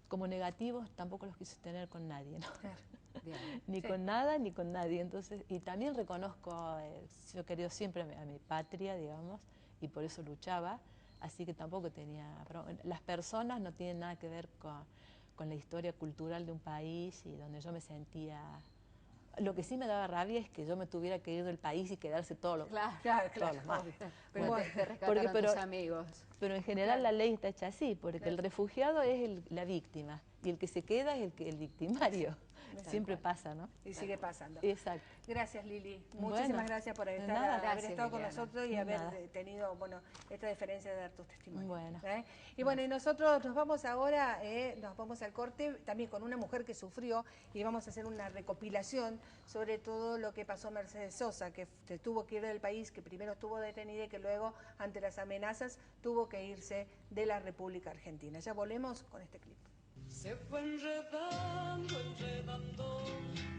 como negativos tampoco los quise tener con nadie, ¿no? Ni con nada ni con nadie. Entonces, y también reconozco, yo he querido siempre a mi patria, digamos, y por eso luchaba, así que tampoco tenía... Las personas no tienen nada que ver con la historia cultural de un país y donde yo me sentía... Lo que sí me daba rabia es que yo me tuviera que ir del país y quedarse todos los más. Pero bueno, te rescataron tus amigos. Pero en general la ley está hecha así, porque el refugiado es la víctima y el que se queda es el victimario. Siempre pasa, ¿no? Y sigue pasando. Exacto. Gracias, Lili. Muchísimas gracias por haber estado con nosotros y haber tenido esta deferencia de dar tus testimonios. Bueno. Y bueno, y nosotros nos vamos ahora, nos vamos al corte, también con una mujer que sufrió, y vamos a hacer una recopilación sobre todo lo que pasó a Mercedes Sosa, que tuvo que ir del país, que primero estuvo detenida y que luego, ante las amenazas, tuvo que irse de la República Argentina. Ya volvemos con este clip. Se fue enredando,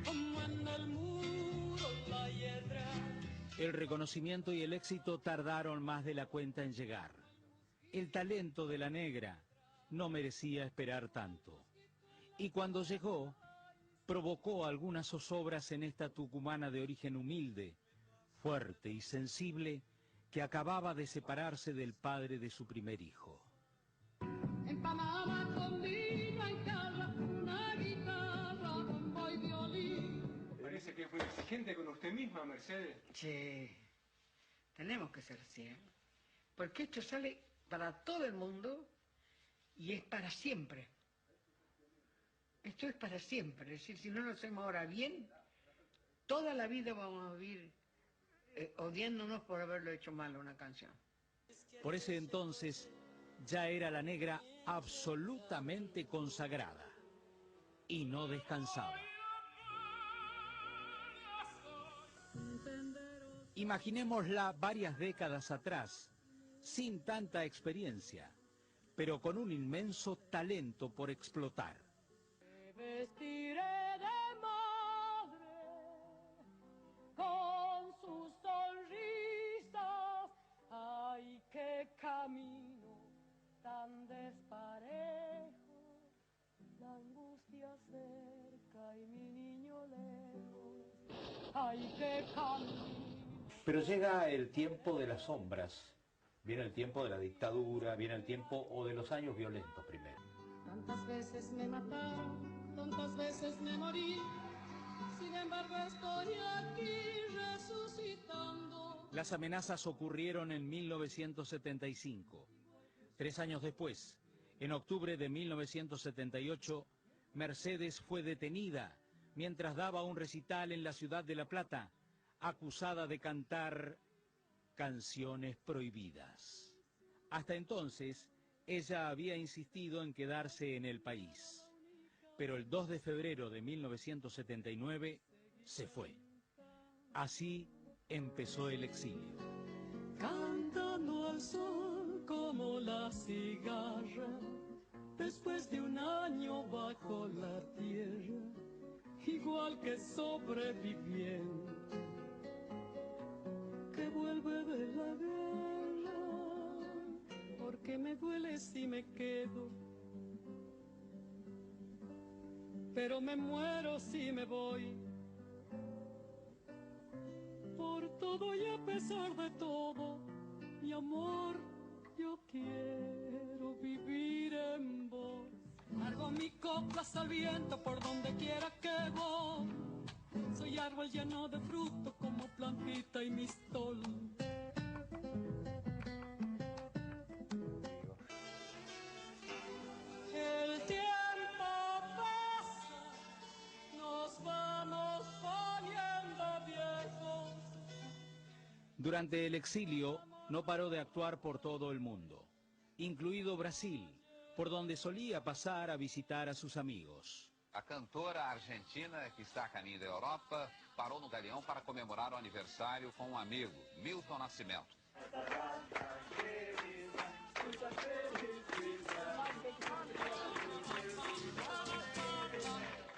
como en el muro la hiedra. El reconocimiento y el éxito tardaron más de la cuenta en llegar. El talento de la negra no merecía esperar tanto. Y cuando llegó, provocó algunas zozobras en esta tucumana de origen humilde, fuerte y sensible, que acababa de separarse del padre de su primer hijo. En Panamá con vino en casa, una guitarra, bombo y violín. Mercedes? Sí, tenemos que ser 100. Porque esto sale para todo el mundo y es para siempre. Esto es para siempre. Es decir, si no lo hacemos ahora bien, toda la vida vamos a vivir odiándonos por haberlo hecho mal a una canción. Por ese entonces ya era la negra absolutamente consagrada y no descansaba. Imaginémosla varias décadas atrás, sin tanta experiencia, pero con un inmenso talento por explotar. Me vestiré de madre con sus sonrisas. Ay, qué camino tan desparejo, la angustia cerca y mi niño lejos. Ay, qué camino. Pero llega el tiempo de las sombras, viene el tiempo de la dictadura, viene el tiempo o de los años violentos primero. Tantas veces me mataron, tantas veces me morí, sin embargo estoy aquí resucitando. Las amenazas ocurrieron en 1975. 3 años después, en octubre de 1978, Mercedes fue detenida mientras daba un recital en la ciudad de La Plata, acusada de cantar canciones prohibidas. Hasta entonces, ella había insistido en quedarse en el país. Pero el 2 de febrero de 1979 se fue. Así empezó el exilio. Cantando al sol como la cigarra, después de un año bajo la tierra, igual que sobreviviente que vuelve de la guerra, porque me duele si me quedo, pero me muero si me voy. Por todo y a pesar de todo, mi amor, yo quiero vivir en vos. Largo mi coplas al viento por donde quiera que voy. Soy árbol lleno de fruto como plantita y mistol. El tiempo pasa, nos vamos poniendo viejos. Durante el exilio no paró de actuar por todo el mundo, incluido Brasil, por donde solía pasar a visitar a sus amigos. A cantora argentina que está a caminho da Europa parou no Galeão para comemorar o aniversário com um amigo, Milton Nascimento.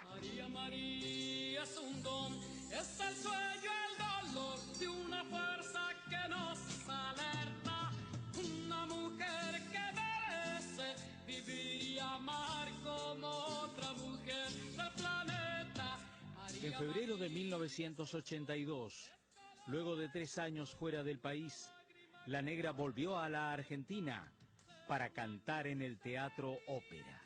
María, María es un don, es el sueño, el dolor de una fuerza que nos alerta. Una mujer que merece vivir y amar como otra mujer del planeta. En febrero de 1982, luego de 3 años fuera del país, la negra volvió a la Argentina para cantar en el Teatro Ópera.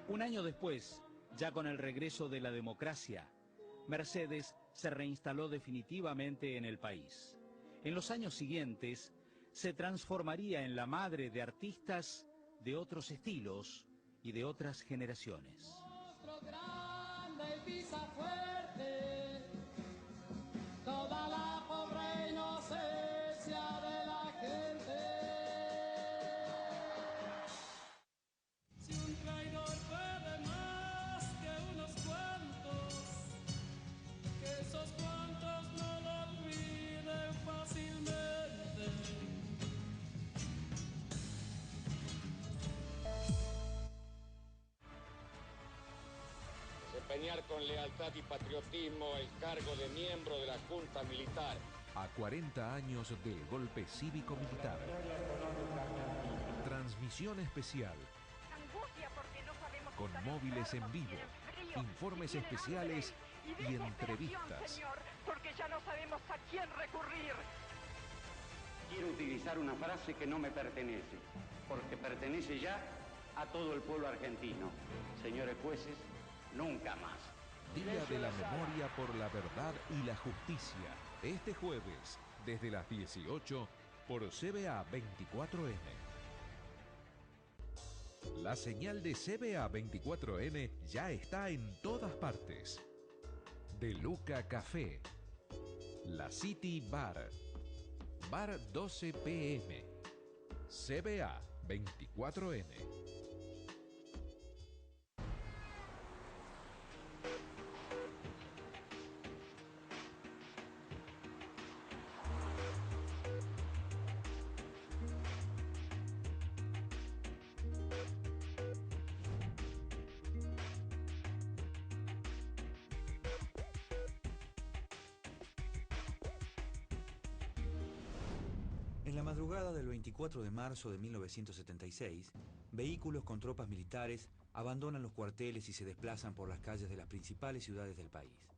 Un año después, ya con el regreso de la democracia, Mercedes se reinstaló definitivamente en el país. En los años siguientes, se transformaría en la madre de artistas de otros estilos y de otras generaciones. Monstruo grande y pisa fuerte, toda la pobre inocencia de la gente. Si un traidor puede más que unos cuantos, que esos cuantos no lo olviden fácilmente. desempeñar con lealtad y patriotismo el cargo de miembro de la Junta Militar. A 40 años del golpe cívico-militar. Transmisión especial. Con móviles en vivo, informes especiales y entrevistas. Señor, porque ya no sabemos a quién recurrir. Quiero utilizar una frase que no me pertenece, porque pertenece ya a todo el pueblo argentino. Señores jueces, nunca más. Día de la memoria por la verdad y la justicia. Este jueves, desde las 18, por CBA 24N. La señal de CBA 24N ya está en todas partes. De Luca Café, La City Bar, Bar 12 PM, CBA 24N. En la madrugada del 24 de marzo de 1976, vehículos con tropas militares abandonan los cuarteles y se desplazan por las calles de las principales ciudades del país.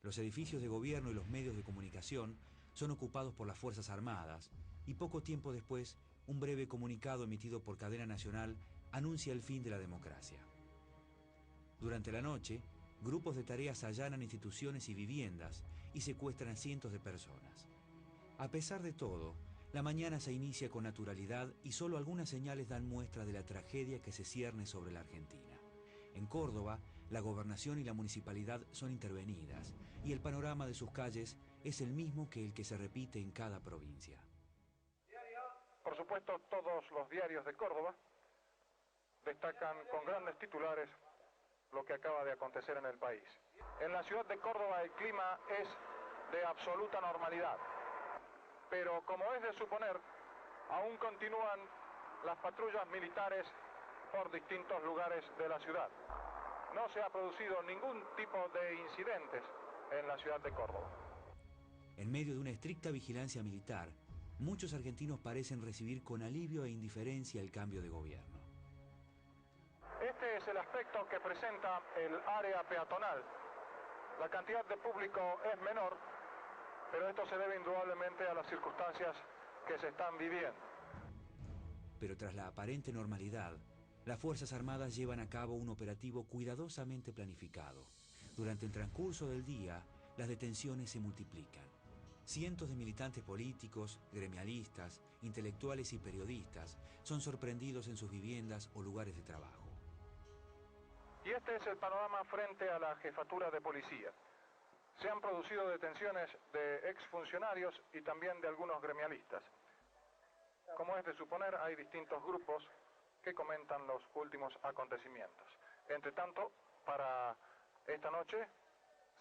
Los edificios de gobierno y los medios de comunicación son ocupados por las Fuerzas Armadas y poco tiempo después, un breve comunicado emitido por cadena nacional anuncia el fin de la democracia. Durante la noche, grupos de tareas allanan instituciones y viviendas y secuestran a cientos de personas. A pesar de todo, la mañana se inicia con naturalidad y solo algunas señales dan muestra de la tragedia que se cierne sobre la Argentina. En Córdoba, la gobernación y la municipalidad son intervenidas y el panorama de sus calles es el mismo que el que se repite en cada provincia. Por supuesto, todos los diarios de Córdoba destacan con grandes titulares lo que acaba de acontecer en el país. En la ciudad de Córdoba el clima es de absoluta normalidad. Pero como es de suponer, aún continúan las patrullas militares por distintos lugares de la ciudad. No se ha producido ningún tipo de incidentes en la ciudad de Córdoba. En medio de una estricta vigilancia militar, muchos argentinos parecen recibir con alivio e indiferencia el cambio de gobierno. Este es el aspecto que presenta el área peatonal. La cantidad de público es menor, pero esto se debe indudablemente a las circunstancias que se están viviendo. Pero tras la aparente normalidad, las Fuerzas Armadas llevan a cabo un operativo cuidadosamente planificado. Durante el transcurso del día, las detenciones se multiplican. Cientos de militantes políticos, gremialistas, intelectuales y periodistas son sorprendidos en sus viviendas o lugares de trabajo. Y este es el panorama frente a la jefatura de policía. Se han producido detenciones de exfuncionarios y también de algunos gremialistas. Como es de suponer, hay distintos grupos que comentan los últimos acontecimientos. Entre tanto, para esta noche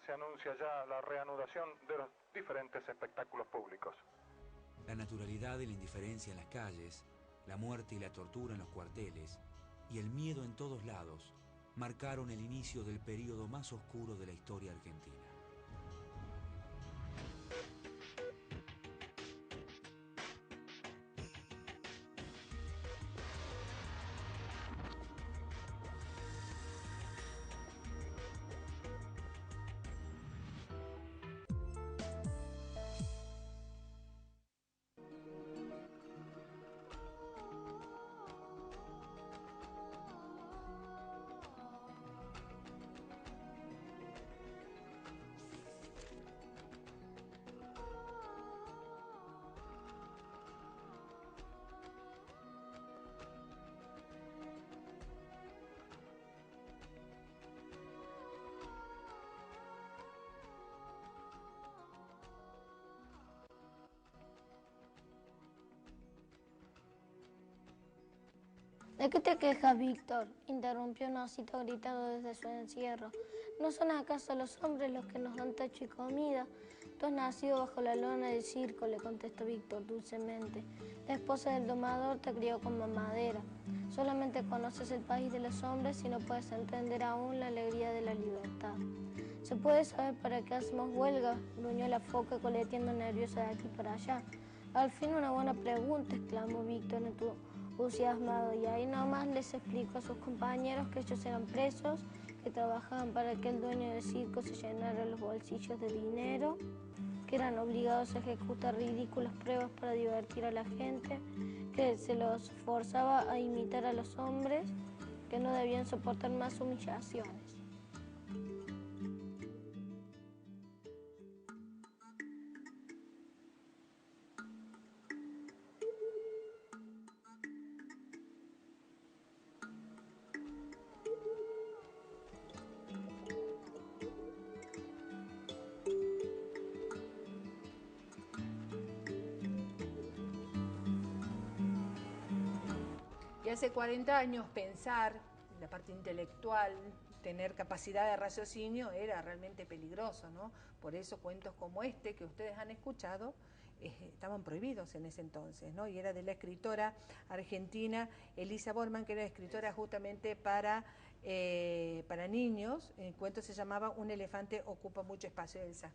se anuncia ya la reanudación de los diferentes espectáculos públicos. La naturalidad y la indiferencia en las calles, la muerte y la tortura en los cuarteles y el miedo en todos lados marcaron el inicio del período más oscuro de la historia argentina. ¿De qué te quejas, Víctor?, interrumpió un osito gritando desde su encierro. ¿No son acaso los hombres los que nos dan techo y comida? Tú has nacido bajo la lona del circo, le contestó Víctor dulcemente. La esposa del domador te crió con mamadera. Solamente conoces el país de los hombres y no puedes entender aún la alegría de la libertad. ¿Se puede saber para qué hacemos huelga?, gruñó la foca coleteando nerviosa de aquí para allá. Al fin una buena pregunta, exclamó Víctor entusiasmado, y ahí nomás les explicó a sus compañeros que ellos eran presos, que trabajaban para que el dueño del circo se llenara los bolsillos de dinero, que eran obligados a ejecutar ridículas pruebas para divertir a la gente, que se los forzaba a imitar a los hombres, que no debían soportar más humillaciones. Y hace 40 años pensar, la parte intelectual, tener capacidad de raciocinio era realmente peligroso, ¿no? Por eso cuentos como este que ustedes han escuchado estaban prohibidos en ese entonces, ¿no? Y era de la escritora argentina Elisa Borman, que era escritora justamente para niños. El cuento se llamaba Un elefante ocupa mucho espacio, Elsa.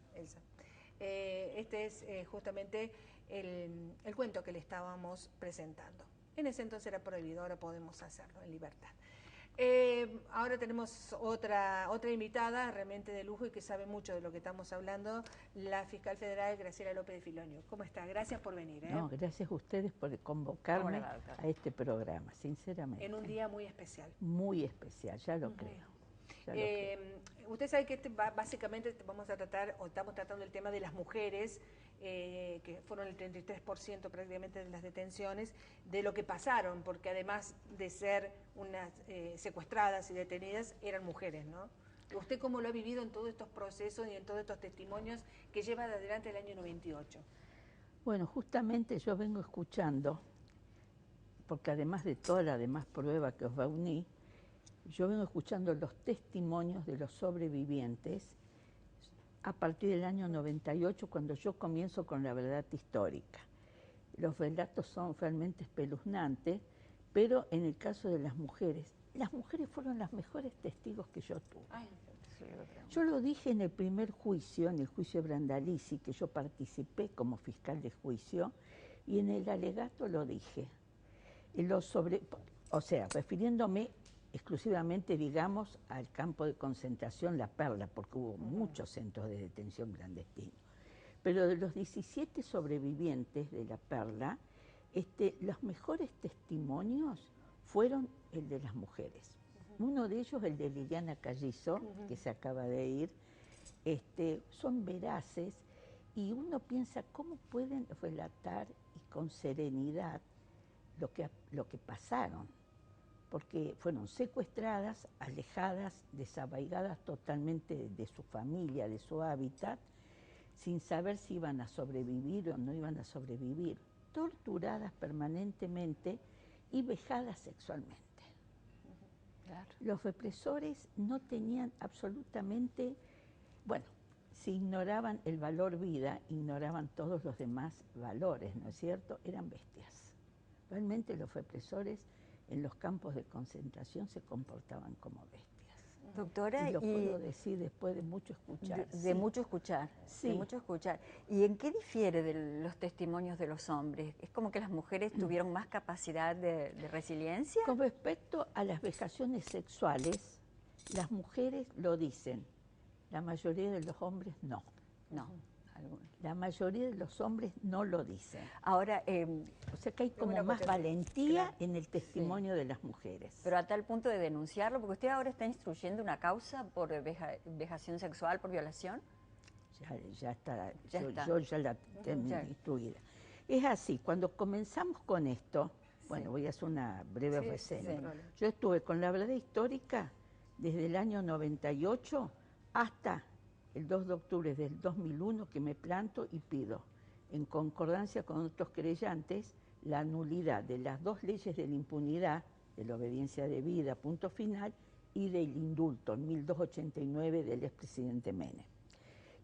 Este es justamente el cuento que le estábamos presentando. En ese entonces era prohibido, ahora podemos hacerlo en libertad. Ahora tenemos otra invitada realmente de lujo y que sabe mucho de lo que estamos hablando, la fiscal federal Graciela López de Filonio. ¿Cómo está? Gracias por venir. No, gracias a ustedes por convocarme a este programa, sinceramente. En un día muy especial. Muy especial, ya lo creo. Usted sabe que básicamente estamos tratando el tema de las mujeres, que fueron el 33% prácticamente de las detenciones, de lo que pasaron, porque además de ser unas secuestradas y detenidas, eran mujeres, ¿no? ¿Usted cómo lo ha vivido en todos estos procesos y en todos estos testimonios que lleva adelante el año 98? Bueno, justamente yo vengo escuchando, porque además de toda la demás prueba que os va a unir, yo vengo escuchando los testimonios de los sobrevivientes a partir del año 98, cuando yo comienzo con la verdad histórica. Los relatos son realmente espeluznantes, pero en el caso de las mujeres fueron las mejores testigos que yo tuve. Yo lo dije en el primer juicio, en el juicio de Brandalizi, que yo participé como fiscal de juicio, y en el alegato lo dije. Refiriéndome exclusivamente, digamos, al campo de concentración La Perla, porque hubo muchos centros de detención clandestinos. Pero de los 17 sobrevivientes de La Perla, los mejores testimonios fueron el de las mujeres. Uno de ellos, el de Liliana Callizo, que se acaba de ir, son veraces, y uno piensa cómo pueden relatar y con serenidad lo que pasaron, porque fueron secuestradas, alejadas, desarraigadas totalmente de su familia, de su hábitat, sin saber si iban a sobrevivir o no iban a sobrevivir, torturadas permanentemente y vejadas sexualmente. Claro. Los represores no tenían absolutamente, si ignoraban el valor vida, ignoraban todos los demás valores, ¿no es cierto? Eran bestias. Realmente los represores en los campos de concentración se comportaban como bestias. Doctora, y lo puedo decir después de mucho escuchar. De mucho escuchar, sí. De mucho escuchar. ¿Y en qué difiere de los testimonios de los hombres? ¿Es como que las mujeres tuvieron más capacidad de resiliencia? Con respecto a las vejaciones sexuales, las mujeres lo dicen, la mayoría de los hombres no. No. La mayoría de los hombres no lo dicen. Ahora, o sea que hay como más valentía en el testimonio de las mujeres. Pero a tal punto de denunciarlo, porque usted ahora está instruyendo una causa por vejación sexual, por violación. Ya está. Yo ya la tengo instruida. Es así, cuando comenzamos con esto, voy a hacer una breve reseña. Yo estuve con la verdad histórica desde el año 98 hasta el 2 de octubre del 2001, que me planto y pido, en concordancia con otros querellantes, la nulidad de las dos leyes de la impunidad, de la obediencia debida, punto final, y del indulto, en 1289, del expresidente Menem.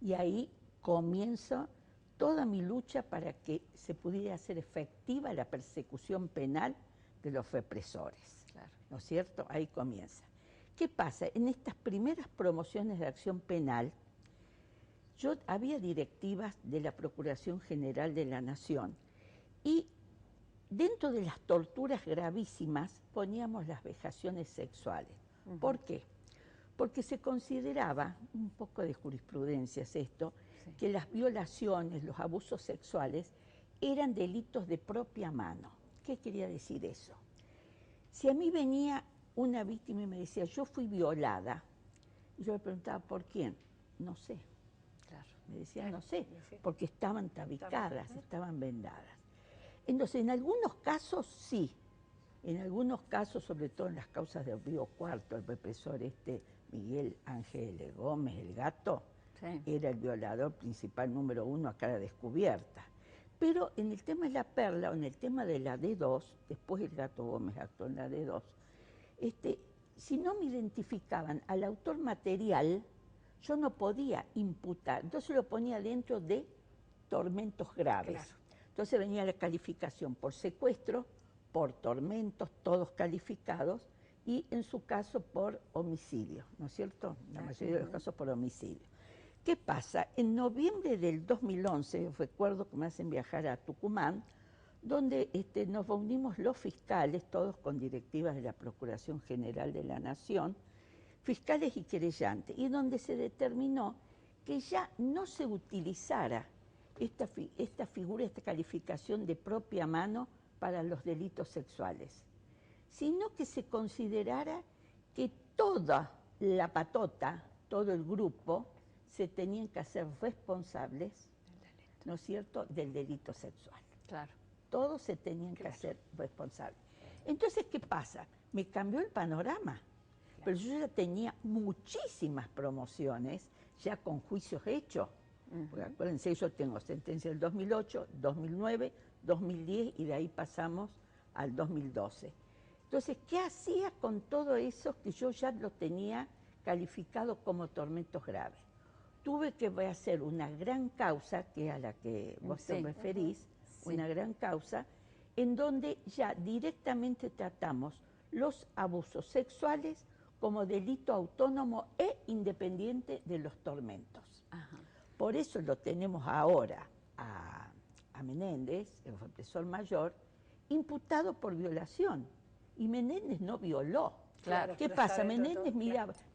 Y ahí comienza toda mi lucha para que se pudiera hacer efectiva la persecución penal de los represores. Claro. ¿No es cierto? Ahí comienza. ¿Qué pasa? En estas primeras promociones de acción penal, había directivas de la Procuración General de la Nación y dentro de las torturas gravísimas poníamos las vejaciones sexuales. ¿Por qué? Porque se consideraba, un poco de jurisprudencia es esto, que las violaciones, los abusos sexuales eran delitos de propia mano. ¿Qué quería decir eso? Si a mí venía una víctima y me decía, yo fui violada, y yo le preguntaba, ¿por quién? No sé. Claro. Me decía, no sé, porque estaban tabicadas, estaban vendadas. Entonces, en algunos casos sí, en algunos casos, sobre todo en las causas de Río Cuarto, el represor Miguel Ángel Gómez, el gato, era el violador principal número 1 a cara descubierta. Pero en el tema de la Perla o en el tema de la D2, después el gato Gómez actuó en la D2, si no me identificaban al autor material, yo no podía imputar, entonces lo ponía dentro de tormentos graves. Claro. Entonces venía la calificación por secuestro, por tormentos, todos calificados, y en su caso por homicidio, ¿no es cierto? La mayoría de los casos por homicidio. ¿Qué pasa? En noviembre del 2011, recuerdo que me hacen viajar a Tucumán, donde nos reunimos los fiscales, todos con directivas de la Procuración General de la Nación, fiscales y querellantes, y donde se determinó que ya no se utilizara esta figura, esta calificación de propia mano para los delitos sexuales, sino que se considerara que toda la patota, todo el grupo, se tenían que hacer responsables, ¿no es cierto?, del delito sexual. Claro. Todos se tenían que hacer responsables. Entonces, ¿qué pasa? Me cambió el panorama, pero yo ya tenía muchísimas promociones, ya con juicios hechos. Porque acuérdense, yo tengo sentencia del 2008, 2009, 2010 y de ahí pasamos al 2012. Entonces, ¿qué hacía con todo eso que yo ya lo tenía calificado como tormentos graves? Tuve que hacer una gran causa, que es a la que vos te referís, una gran causa, en donde ya directamente tratamos los abusos sexuales como delito autónomo e independiente de los tormentos. Ajá. Por eso lo tenemos ahora a Menéndez, el represor mayor, imputado por violación. Y Menéndez no violó. Claro, ¿qué pasa? Menéndez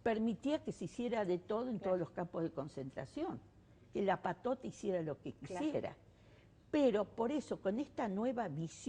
permitía que se hiciera de todo en todos los campos de concentración, que la patota hiciera lo que quisiera. Pero por eso, con esta nueva visión,